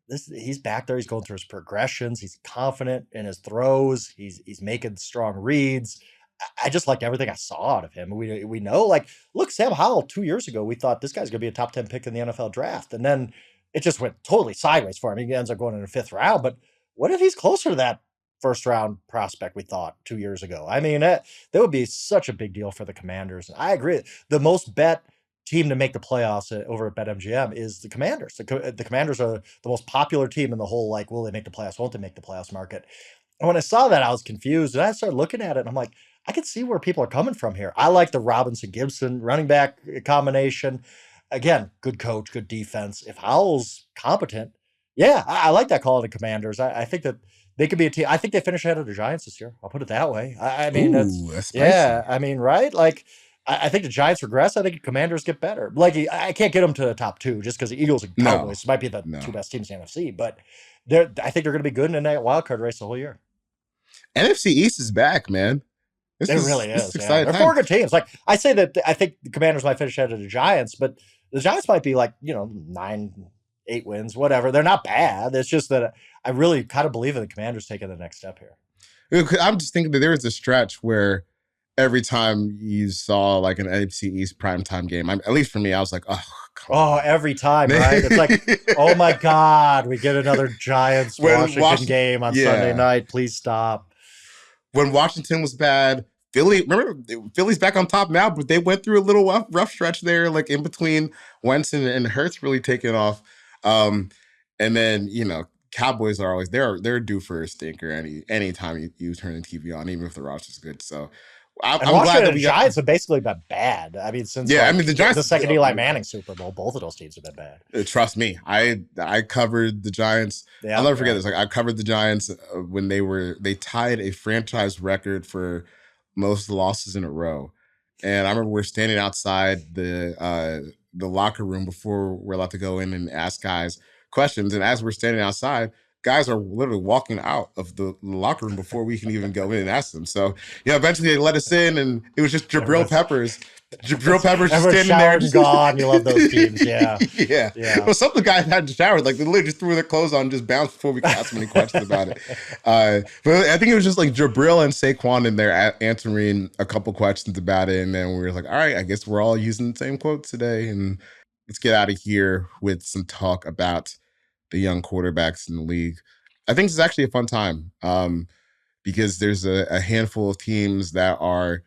He's back there. He's going through his progressions. He's confident in his throws. He's making strong reads. I just liked everything I saw out of him. We know, like, look, Sam Howell 2 years ago, we thought this guy's going to be a top 10 pick in the NFL draft. And then it just went totally sideways for him. He ends up going in the 5th round. But what if he's closer to that first round prospect we thought 2 years ago? I mean, that would be such a big deal for the Commanders. I agree. The most bet team to make the playoffs over at BetMGM is the Commanders. The Commanders are the most popular team in the whole, like, will they make the playoffs? Won't they make the playoffs market? And when I saw that, I was confused. And I started looking at it and I'm like, I can see where people are coming from here. I like the Robinson Gibson running back combination. Again, good coach, good defense. If Howell's competent, yeah, I like that call of the Commanders. I think that they could be a team. I think they finish ahead of the Giants this year. I'll put it that way. I mean, Ooh, that's yeah, spicy. I mean, right? Like, I think the Giants regress. I think the Commanders get better. Like, I can't get them to the top 2 just because the Eagles and No, Cowboys might be the 2 no. best teams in the NFC, but I think they're going to be good in that wild card race the whole year. NFC East is back, man. This It is really this is is, yeah. exciting They're time. 4 good teams. Like, I say that I think the Commanders might finish ahead of the Giants, but the Giants might be like, 9, 8 wins, whatever. They're not bad. It's just that I really kind of believe in the Commanders taking the next step here. I'm just thinking that there was a stretch where every time you saw like an NFC East primetime game, at least for me, I was like, oh, come Oh, on. every time, right? It's like, oh my God, we get another Giants When Washington Washington, game on Sunday yeah, night. Please stop. when Washington was bad, remember, Philly's back on top now, but they went through a little rough stretch there, like in between Wentz and Hurts really taking off. Um, and then, Cowboys are always they're due for a stinker anytime you turn the TV on, even if the roster's good. So And I'm glad Washington that and we got. Giants have basically been bad. I mean, since Yeah, I like mean the the Giants. second Eli Manning Super Bowl, both of those teams have been bad. Trust me, I covered the Giants. I'll Yeah, never forget yeah. this. Like I covered the Giants when they tied a franchise record for most losses in a row, and I remember we're standing outside the locker room before we're allowed to go in and ask guys questions, and as we're standing outside, guys are literally walking out of the locker room before we can even go in and ask them. So eventually they let us in, and it was just Jabril Everyone's, Peppers. Jabril Peppers just everyone's standing there. showered and Just gone. You love those teams. Yeah. yeah. Yeah. Well, some of the guys hadn't showered. Like they literally just threw their clothes on and just bounced before we could ask them any questions about it. But I think it was just like Jabril and Saquon in there answering a couple questions about it. And then we were like, all right, I guess we're all using the same quotes today. And let's get out of here with some talk about the young quarterbacks in the league. I think this is actually a fun time because there's a handful of teams that are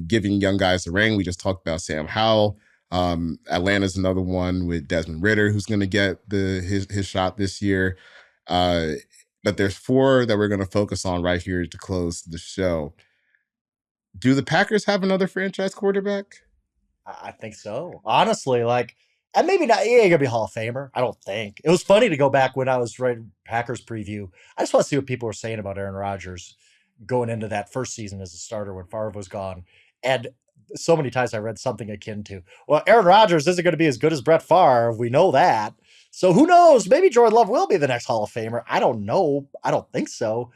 giving young guys a ring. We just talked about Sam Howell. Atlanta's another one with Desmond Ridder, who's going to get his shot this year. But there's 4 that we're going to focus on right here to close the show. Do the Packers have another franchise quarterback? I think so. Honestly, like And maybe not, he ain't gonna be a Hall of Famer. I don't think. It was funny to go back when I was writing Packers preview. I just want to see what people were saying about Aaron Rodgers going into that first season as a starter when Favre was gone. And so many times I read something akin to, well, Aaron Rodgers isn't going to be as good as Brett Favre. We know that. So who knows? Maybe Jordan Love will be the next Hall of Famer. I don't know. I don't think so.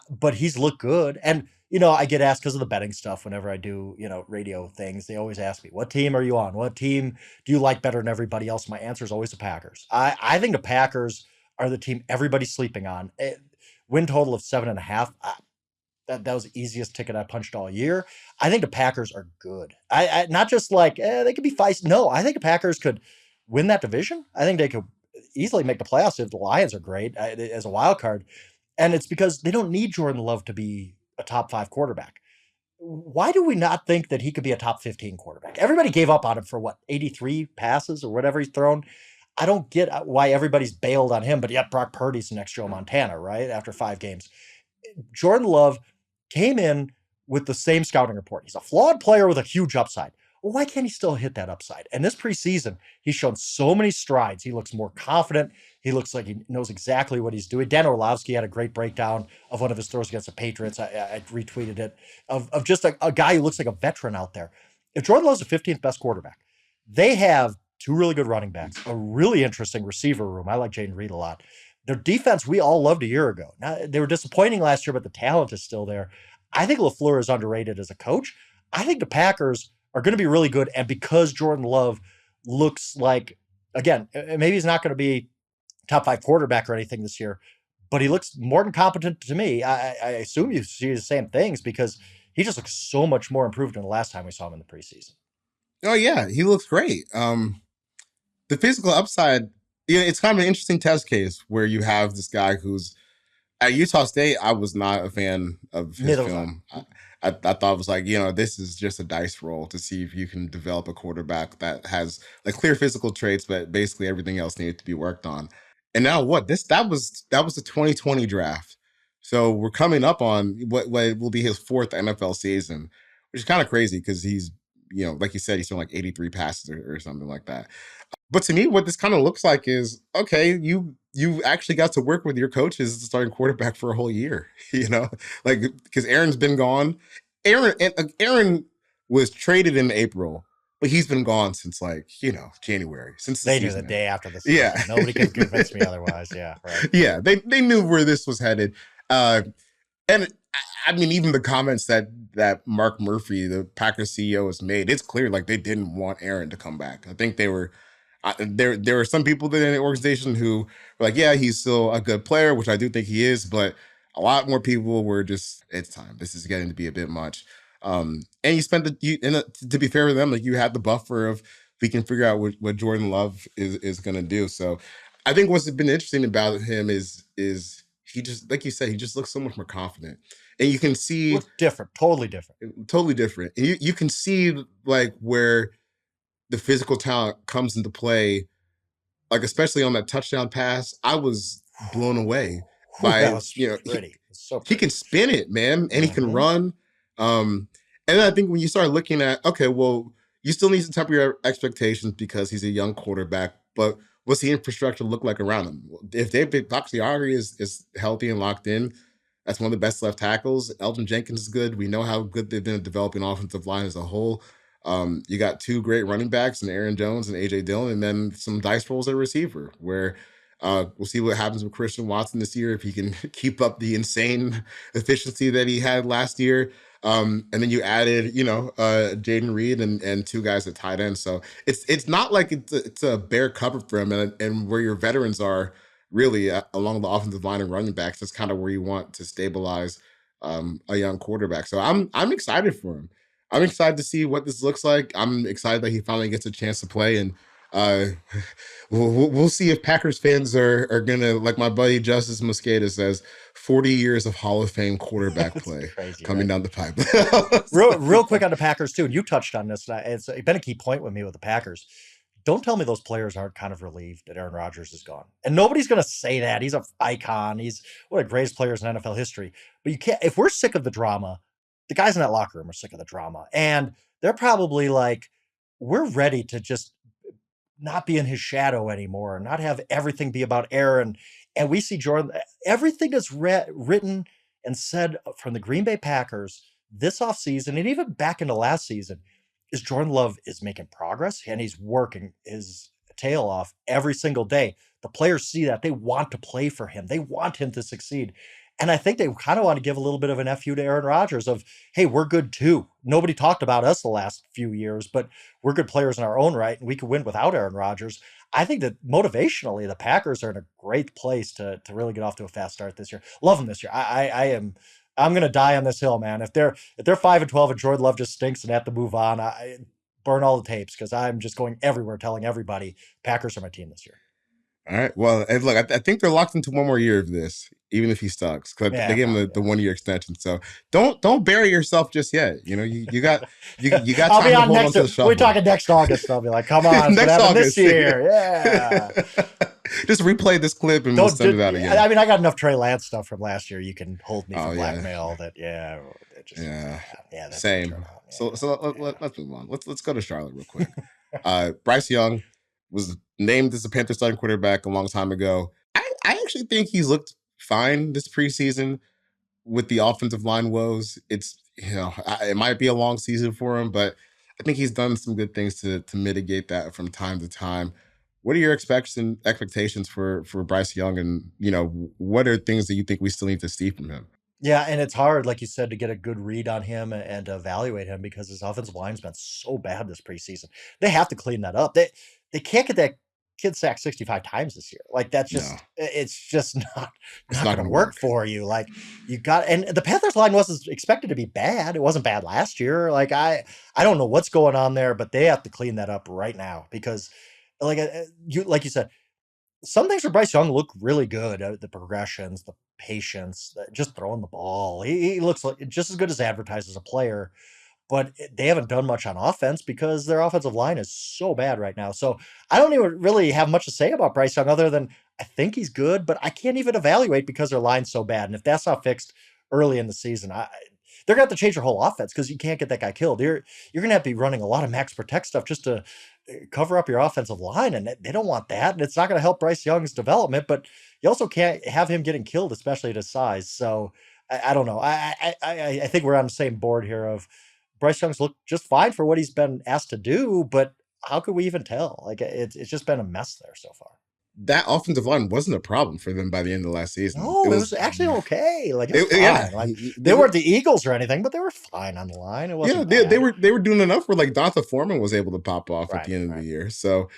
But he's looked good. And, I get asked because of the betting stuff whenever I do, radio things. They always ask me, what team are you on? What team do you like better than everybody else? My answer is always the Packers. I think the Packers are the team everybody's sleeping on. Win total of 7.5. That was the easiest ticket I punched all year. I think the Packers are good. I not just like they could be feisty. No, I think the Packers could win that division. I think they could easily make the playoffs if the Lions are great as a wild card. And it's because they don't need Jordan Love to be a top 5 quarterback. Why do we not think that he could be a top 15 quarterback? Everybody gave up on him for 83 passes or whatever he's thrown. I don't get why everybody's bailed on him, but yet Brock Purdy's the next Joe Montana, right? After 5 games. Jordan Love came in with the same scouting report. He's a flawed player with a huge upside. Well, why can't he still hit that upside? And this preseason, he's shown so many strides. He looks more confident. He looks like he knows exactly what he's doing. Dan Orlovsky had a great breakdown of one of his throws against the Patriots. I retweeted it of just a guy who looks like a veteran out there. If Jordan Love's the 15th best quarterback, they have 2 really good running backs, a really interesting receiver room. I like Jaden Reed a lot. Their defense, we all loved a year ago. Now, they were disappointing last year, but the talent is still there. I think LaFleur is underrated as a coach. I think the Packers are going to be really good. And because Jordan Love looks like, again, maybe he's not going to be top 5 quarterback or anything this year, but he looks more than competent to me. I assume you see the same things because he just looks so much more improved than the last time we saw him in the preseason. Oh yeah, he looks great. The physical upside, it's kind of an interesting test case where you have this guy who's at Utah State. I was not a fan of his film. I thought it was like, this is just a dice roll to see if you can develop a quarterback that has like clear physical traits, but basically everything else needed to be worked on. And now what? That was the 2020 draft. So we're coming up on what will be his 4th NFL season, which is kind of crazy because he's, like you said, he's thrown like 83 passes or something like that. But to me, what this kind of looks like is, okay, you actually got to work with your coaches as a starting quarterback for a whole year, like because Aaron's been gone. Aaron was traded in April, but he's been gone since January. Since they knew the day after the season. Yeah, nobody can convince me otherwise. Yeah, right. Yeah, they knew where this was headed, and I mean, even the comments that Mark Murphy, the Packers CEO, has made, it's clear like they didn't want Aaron to come back. I think they were. There were some people in the organization who were like, yeah, he's still a good player, which I do think he is, but a lot more people were just, it's time. This is getting to be a bit much. And you spent to be fair with them, like you had the buffer of we can figure out what Jordan Love is going to do. So I think what's been interesting about him is he just, like you said, he just looks so much more confident. And you can see totally different. And you can see like where the physical talent comes into play, like especially on that touchdown pass. I was blown away by that was pretty. He can spin it, man, and he can run. And then I think when you start looking at, okay, well, you still need to temper your expectations because he's a young quarterback, but what's the infrastructure look like around him? If David Bakhtiari is healthy and locked in, that's one of the best left tackles. Elgin Jenkins is good. We know how good they've been at developing offensive line as a whole. You got 2 great running backs in Aaron Jones and AJ Dillon, and then some dice rolls at receiver where we'll see what happens with Christian Watson this year, if he can keep up the insane efficiency that he had last year. And then you added, Jaden Reed and 2 guys at tight end. So it's not like it's a bare cover for him, and where your veterans are really along the offensive line and running backs. That's kind of where you want to stabilize a young quarterback. So I'm excited for him. I'm excited to see what this looks like. I'm excited that he finally gets a chance to play, and we'll see if Packers fans are gonna, like my buddy Justice Mosqueda says, 40 years of Hall of Fame quarterback play crazy, coming down the pipe. real quick on the Packers too, and you touched on this. It's been a key point with me with the Packers. Don't tell me those players aren't kind of relieved that Aaron Rodgers is gone. And nobody's going to say that. He's an icon. He's one of the greatest players in NFL history. But you can't, if we're sick of the drama, the guys in that locker room are sick of the drama. And they're probably like, we're ready to just not be in his shadow anymore, not have everything be about Aaron. And we see Jordan, everything that's written and said from the Green Bay Packers this offseason and even back into last season is Jordan Love is making progress and he's working his tail off every single day. The players see that. They want to play for him. They want him to succeed. And I think they kind of want to give a little bit of an FU to Aaron Rodgers of, hey, we're good too. Nobody talked about us the last few years, but we're good players in our own right, and we could win without Aaron Rodgers. I think that motivationally, the Packers are in a great place to really get off to a fast start this year. Love them this year. I'm gonna die on this hill, man. If they're 5-12 and Jordan Love just stinks and have to move on, I burn all the tapes because I'm just going everywhere telling everybody Packers are my team this year. All right. Well, and look, I think they're locked into one more year of this, even if he sucks, because Yeah, they gave him the 1 year extension. So don't bury yourself just yet. You know, you got I'll time be to on hold on next. to the shovel. We're talking next August. I'll be like, come on, Next what happened August. this year? Yeah. Just replay this clip and we'll send it out again. I mean, I got enough Trey Lance stuff from last year. You can hold me for Oh, blackmail. That yeah. that's Same. So let's move on. Let's go to Charlotte real quick. Bryce Young was named as the Panthers starting quarterback a long time ago. I actually think he's looked fine this preseason with the offensive line woes. It's, it might be a long season for him, but I think he's done some good things to mitigate that from time to time. What are your expectations for Bryce Young, and what are things that you think we still need to see from him? Yeah, and it's hard, like you said, to get a good read on him and evaluate him because his offensive line's been so bad this preseason. They have to clean that up. They can't get that kid sacked 65 times this year. Like that's No, it's just it's not not going to going to work work. for you. Like you got, and the Panthers line wasn't expected to be bad. It wasn't bad last year. Like I don't know what's going on there, but they have to clean that up right now because like you said, some things for Bryce Young look really good. The progressions, the patience, just throwing the ball. He looks like just as good as advertised as a player, but they haven't done much on offense because their offensive line is so bad right now. So I don't even really have much to say about Bryce Young other than I think he's good, but I can't even evaluate because their line's so bad. And if that's not fixed early in the season, they're gonna have to change their whole offense because you can't get that guy killed. You're gonna have to be running a lot of max protect stuff just to cover up your offensive line, and they don't want that. And it's not going to help Bryce Young's development, but you also can't have him getting killed, especially at his size. So I don't know. I think we're on the same board here. Of Bryce Young's looked just fine for what he's been asked to do, but how could we even tell? Like it's just been a mess there so far. That offensive line wasn't a problem for them by the end of last season. No, it was actually okay. Like it was fine. Yeah, Like they weren't the Eagles or anything, but they were fine on the line. It wasn't. yeah, they bad. were doing enough where like Donta Foreman was able to pop off at the end of the year. So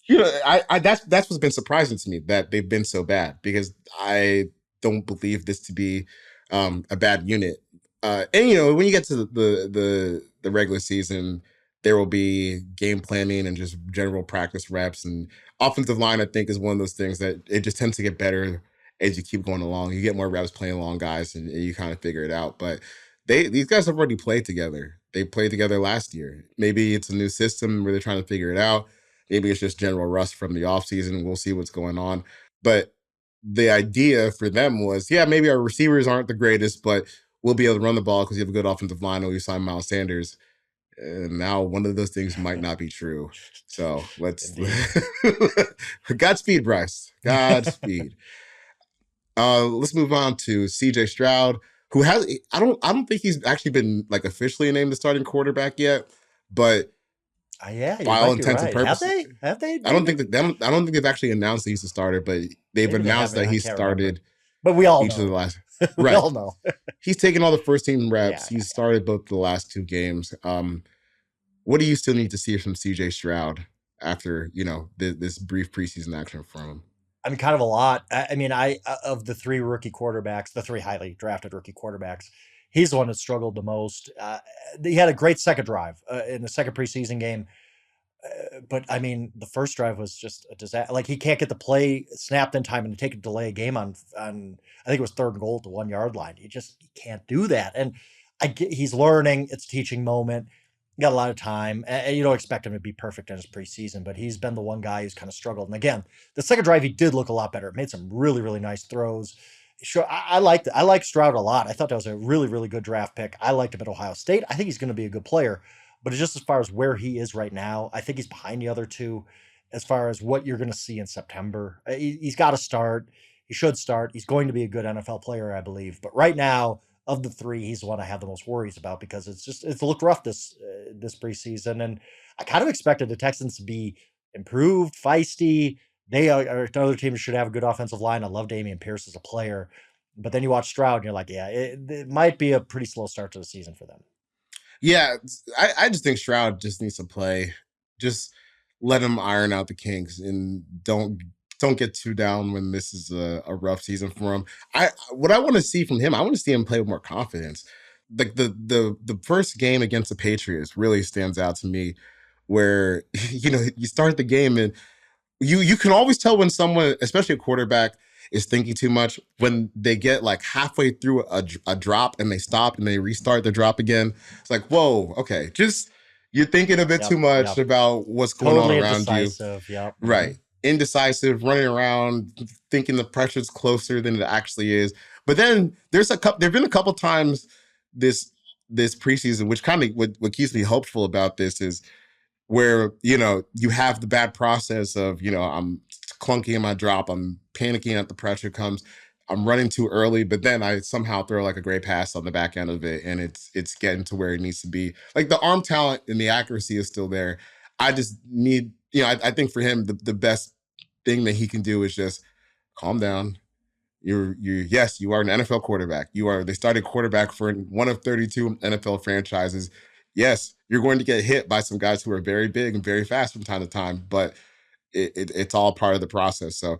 I that's what's been surprising to me, that they've been so bad, because I don't believe this to be a bad unit. And when you get to the regular season, there will be game planning and just general practice reps, and offensive line, I think, is one of those things that it just tends to get better as you keep going along. You get more reps playing along guys, and you kind of figure it out. But these guys have already played together. They played together last year. Maybe it's a new system where they're trying to figure it out. Maybe it's just general rust from the offseason. We'll see what's going on. But the idea for them was, yeah, maybe our receivers aren't the greatest, but we'll be able to run the ball because you have a good offensive line, or you sign Miles Sanders. And now one of those things might not be true. So let's Godspeed, Bryce. Godspeed. Let's move on to CJ Stroud, who has I don't think he's actually been like officially named the starting quarterback yet, but Yeah, you by might all be intents and right. purposes, Have they? I don't think they've actually announced that he's the starter, but they've Maybe they announced haven't. that I he can't remember. started But we all each of know. the last. We Right. all know. He's taken all the first team reps. Yeah, He's started both the last two games. What do you still need to see from CJ Stroud after this brief preseason action from him? I mean, kind of a lot. I mean, of the three rookie quarterbacks, the three highly drafted rookie quarterbacks, he's the one that struggled the most. He had a great second drive in the second preseason game, but I mean, the first drive was just a disaster. Like he can't get the play snapped in time and to take a delay game on. I think it was third and goal at the 1 yard line. He can't do that. And he's learning. It's a teaching moment. Got a lot of time, and you don't expect him to be perfect in his preseason, but he's been the one guy who's kind of struggled. And again, the second drive he did look a lot better. Made some really, really nice throws. Sure, I like Stroud a lot. I thought that was a really, really good draft pick. I liked him at Ohio State. I think he's going to be a good player, but just as far as where he is right now, I think he's behind the other two. as far as what you're going to see in September. He's got to start. He should start. He's going to be a good NFL player, I believe. But right now, of the three, he's the one I have the most worries about because it's looked rough this preseason, and I kind of expected the Texans to be improved, feisty. They are other teams should have a good offensive line. I love Dameon Pierce as a player, but then you watch Stroud and you're like, yeah, it might be a pretty slow start to the season for them. Yeah, I just think Stroud just needs to play. Just let him iron out the kinks and don't get too down when this is a rough season for him. What I want to see from him, I want to see him play with more confidence. Like the first game against the Patriots really stands out to me, where you start the game and you can always tell when someone, especially a quarterback, is thinking too much when they get like halfway through a drop and they stop and they restart the drop again. It's like, whoa, okay, just you're thinking a bit too much about what's going on Totally around you. indecisive. Yep. Right. Indecisive, running around, thinking the pressure's closer than it actually is. But then there've been a couple times this preseason, which kind of what keeps me hopeful about this is where you have the bad process of I'm clunky in my drop, I'm panicking at the pressure comes, I'm running too early, but then I somehow throw like a great pass on the back end of it, and it's getting to where it needs to be. Like the arm talent and the accuracy is still there. I just need I think for him the best thing that he can do is just calm down. Yes, you are an NFL quarterback. You are the starting quarterback for one of 32 NFL franchises. Yes, you're going to get hit by some guys who are very big and very fast from time to time, but it's all part of the process. So,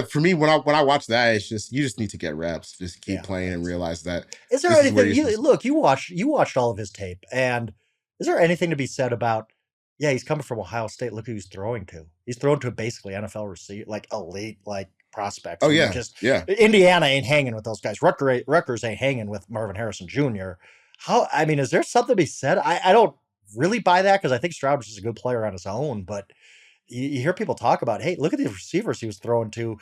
for me, when I watch that, it's just you just need to get reps, just keep playing and realize that. Is there anything you watched all of his tape, and is there anything to be said about? Yeah, he's coming from Ohio State. Look who he's throwing to. He's thrown to basically NFL receiver, like elite, like prospects. Oh yeah, yeah. Indiana ain't hanging with those guys. Rutgers ain't hanging with Marvin Harrison Jr. Is there something to be said? I don't really buy that because I think Stroud is just a good player on his own. But you hear people talk about, hey, look at the receivers he was throwing to.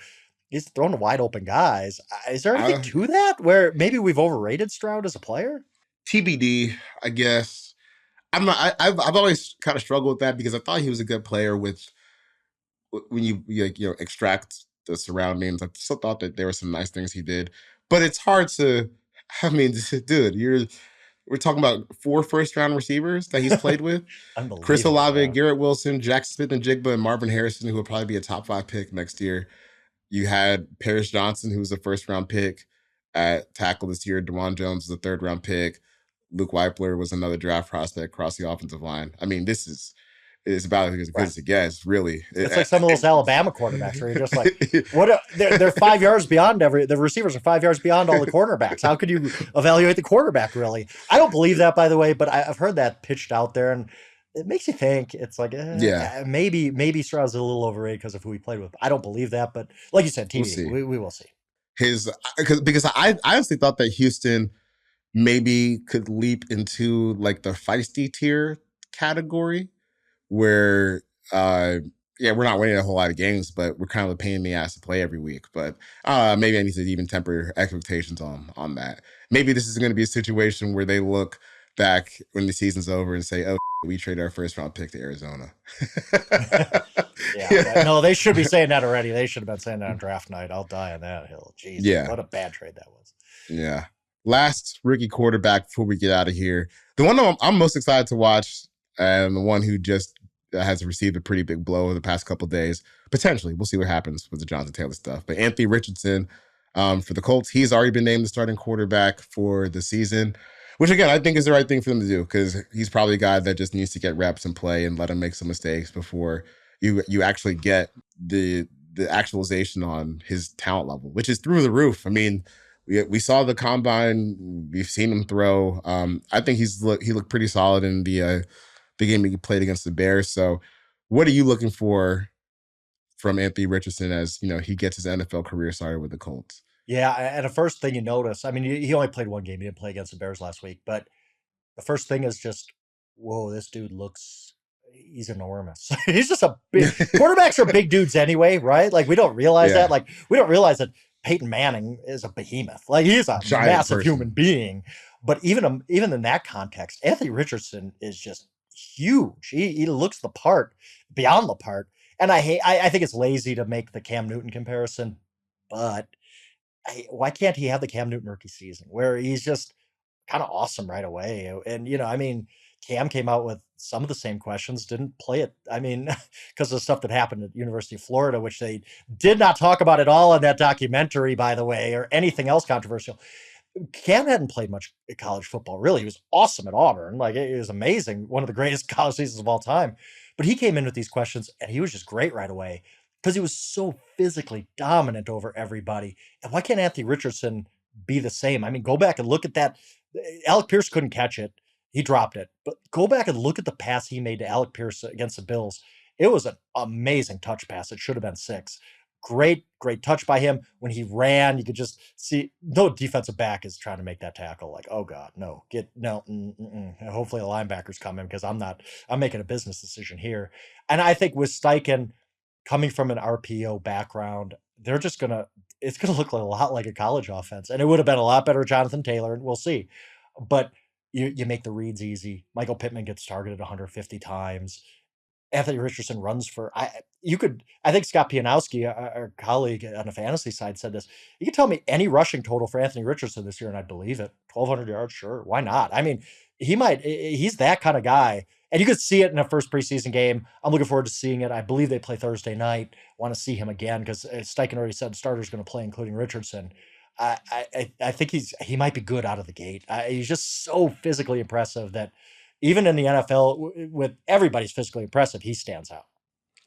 He's throwing to wide open guys. Is there anything to that where maybe we've overrated Stroud as a player? TBD, I guess. I'm not. I've always kind of struggled with that because I thought he was a good player when you extract the surroundings. I still thought that there were some nice things he did, but it's hard to. I mean, dude, we're talking about 4 first-round receivers that he's played with. Chris Olave, Garrett Wilson, Jackson Smith-Njigba, and Marvin Harrison, who will probably be a top 5 pick next year. You had Paris Johnson, who was a first-round pick at tackle this year. DeJuan Jones was a 3rd-round pick. Luke Weipler was another draft prospect across the offensive line. I mean, it's about as good as it gets, really. It's like some of those Alabama quarterbacks where you're just like, they're 5 yards beyond the receivers are 5 yards beyond all the cornerbacks. How could you evaluate the quarterback, really? I don't believe that, by the way, but I've heard that pitched out there, and it makes you think. It's like, maybe Stroud's a little overrated because of who he played with. I don't believe that, but like you said, TV, we will see. Because I honestly thought that Houston maybe could leap into like the feisty tier category where we're not winning a whole lot of games, but we're kind of a pain in the ass to play every week. But maybe I need to even temper expectations on that. Maybe this is going to be a situation where they look back when the season's over and say, oh, we traded our 1st-round pick to Arizona. No, they should be saying that already. They should have been saying that on draft night. I'll die on that hill. Jeez, what a bad trade that was. Yeah. Last rookie quarterback before we get out of here. The one I'm most excited to watch, and the one who just has received a pretty big blow over the past couple of days. Potentially, we'll see what happens with the Jonathan Taylor stuff. But Anthony Richardson for the Colts, he's already been named the starting quarterback for the season, which again, I think is the right thing for them to do because he's probably a guy that just needs to get reps and play and let him make some mistakes before you actually get the actualization on his talent level, which is through the roof. I mean, we saw the combine. We've seen him throw. I think he looked pretty solid in the game he played against the Bears. So what are you looking for from Anthony Richardson as, he gets his NFL career started with the Colts? Yeah, and the first thing you notice, I mean, he only played one game. He didn't play against the Bears last week. But the first thing is just, whoa, this dude he's enormous. He's just a big, quarterbacks are big dudes anyway, right? Like, we don't realize that. Like, we don't realize that Peyton Manning is a behemoth. Like, he's a giant massive human being. But even in that context, Anthony Richardson is just huge. He looks the part, beyond the part. And I think it's lazy to make the Cam Newton comparison, but why can't he have the Cam Newton rookie season where he's just kind of awesome right away? And, I mean, Cam came out with some of the same questions, didn't play it. I mean, because of stuff that happened at University of Florida, which they did not talk about at all in that documentary, by the way, or anything else controversial. Cam hadn't played much college football, really. He was awesome at Auburn. Like, it was amazing. One of the greatest college seasons of all time. But he came in with these questions and he was just great right away because he was so physically dominant over everybody. And why can't Anthony Richardson be the same? I mean, go back and look at that. Alec Pierce couldn't catch it. He dropped it. But go back and look at the pass he made to Alec Pierce against the Bills. It was an amazing touch pass. It should have been 6. Great touch by him. When he ran, you could just see no defensive back is trying to make that tackle. Like, oh God, no, no. Hopefully the linebacker's coming because I'm making a business decision here. And I think with Steichen coming from an RPO background, it's gonna look a lot like a college offense. And it would have been a lot better with Jonathan Taylor, and we'll see. But you make the reads easy. Michael Pittman gets targeted 150 times. Anthony Richardson runs for I think Scott Pianowski, our colleague on the fantasy side, said this. You can tell me any rushing total for Anthony Richardson this year, and I'd believe it. 1,200 yards, sure. Why not? I mean, he's that kind of guy. And you could see it in the first preseason game. I'm looking forward to seeing it. I believe they play Thursday night. Want to see him again because Steichen already said the starter's going to play, including Richardson. I think he might be good out of the gate. He's just so physically impressive that even in the NFL, with everybody's physically impressive, he stands out.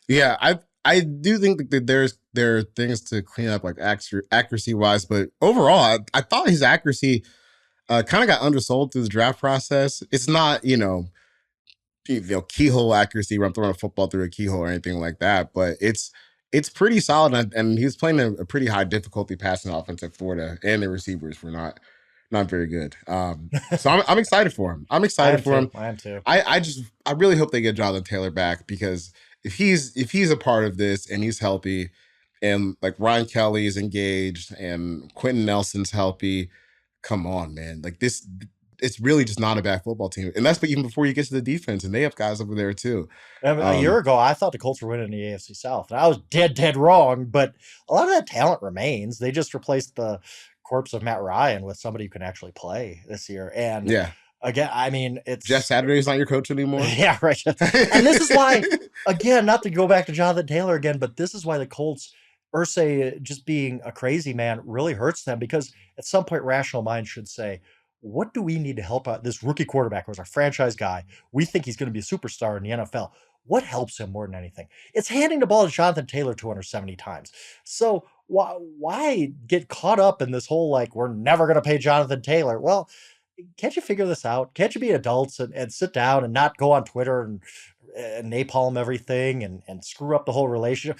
Yeah, I do think that there are things to clean up, like accuracy wise, but overall, I thought his accuracy kind of got undersold through the draft process. It's not keyhole accuracy where I'm throwing a football through a keyhole or anything like that, but it's pretty solid, and he's playing a pretty high difficulty passing offense at Florida, and the receivers were not very good. So I'm excited for him. I'm excited for him. I am too. I really hope they get Jonathan Taylor back, because if he's a part of this and he's healthy, and like Ryan Kelly is engaged and Quentin Nelson's healthy, come on, man. Like this, it's really just not a bad football team. And that's even before you get to the defense, and they have guys over there too. A year ago, I thought the Colts were winning the AFC South, and I was dead wrong. But a lot of that talent remains. They just replaced the corpse of Matt Ryan with somebody who can actually play this year. And yeah, again, I mean, it's Jeff Saturday's not your coach anymore. Yeah, right. And this is why, again, not to go back to Jonathan Taylor again, but this is why the Colts, Irsay just being a crazy man, really hurts them, because at some point, rational minds should say, what do we need to help out this rookie quarterback who's our franchise guy? We think he's going to be a superstar in the NFL. What helps him more than anything? It's handing the ball to Jonathan Taylor 270 times. So why get caught up in this whole, like, we're never going to pay Jonathan Taylor? Well, can't you figure this out? Can't you be adults and sit down and not go on Twitter and napalm everything and screw up the whole relationship?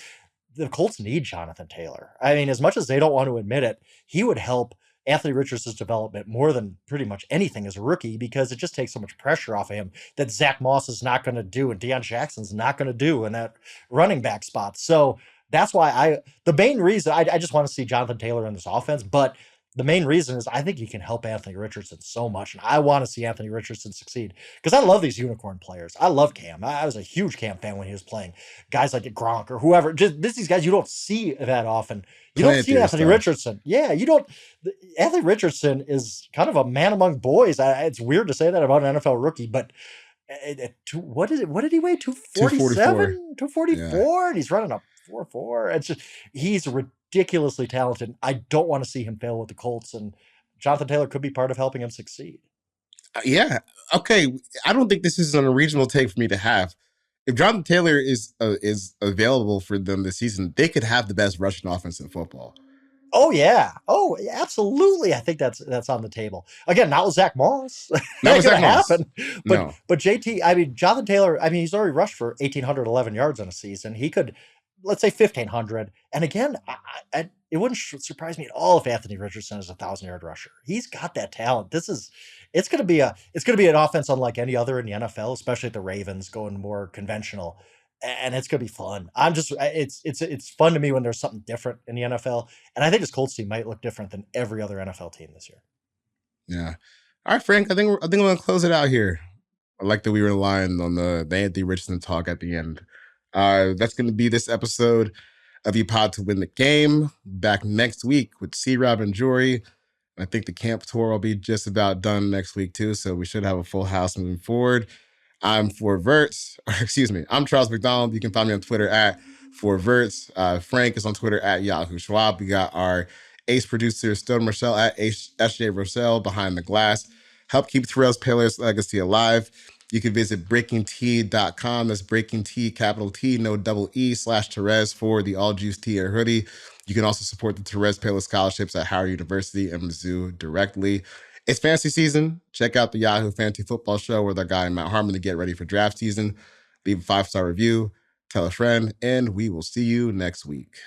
The Colts need Jonathan Taylor. I mean, as much as they don't want to admit it, he would help Anthony Richardson's development more than pretty much anything as a rookie, because it just takes so much pressure off of him that Zach Moss is not going to do and Deion Jackson's not going to do in that running back spot. So that's why the main reason I just want to see Jonathan Taylor in this offense, but the main reason is I think he can help Anthony Richardson so much, and I want to see Anthony Richardson succeed because I love these unicorn players. I love Cam. I was a huge Cam fan when he was playing. Guys like Gronk or whoever, just these guys you don't see that often. You don't see Anthony Richardson. Yeah, you don't. Anthony Richardson is kind of a man among boys. It's weird to say that about an NFL rookie, but what is it? What did he weigh? 247, 244, and he's running a 4.4. It's just he's ridiculously talented. I don't want to see him fail with the Colts, and Jonathan Taylor could be part of helping him succeed. Yeah. Okay. I don't think this is an original take for me to have. If Jonathan Taylor is available for them this season, they could have the best rushing offense in football. Oh yeah. Oh, absolutely. I think that's on the table. Again, not with Zach Moss. That ain't gonna happen. But JT, I mean, Jonathan Taylor, I mean, he's already rushed for 1,811 yards in a season. He could, let's say 1,500. And again, it wouldn't surprise me at all if Anthony Richardson is a 1,000-yard rusher. He's got that talent. It's going to be an offense unlike any other in the NFL, especially at the Ravens going more conventional. And it's going to be fun. It's fun to me when there's something different in the NFL. And I think this Colts team might look different than every other NFL team this year. Yeah. All right, Frank, I think we're going to close it out here. I like that we were aligned on the Anthony Richardson talk at the end. That's going to be this episode of You Pod to Win the Game. Back next week with C-Rob and Jory. I think the camp tour will be just about done next week too, so we should have a full house moving forward. I'm I'm Charles McDonald. You can find me on Twitter at Verts. Frank is on Twitter at Yahoo Schwab. We got our ace producer, Stone Rochelle at SJ Rochelle behind the glass. Help keep Terrell's Paylor's legacy alive. You can visit breakingtea.com. That's breaking T, capital T, no double E /Therese for the all juice tea or hoodie. You can also support the Therese Paylor scholarships at Howard University and Mizzou directly. It's fantasy season. Check out the Yahoo Fantasy Football Show with our guy Matt Harmon to get ready for draft season. Leave a 5-star review, tell a friend, and we will see you next week.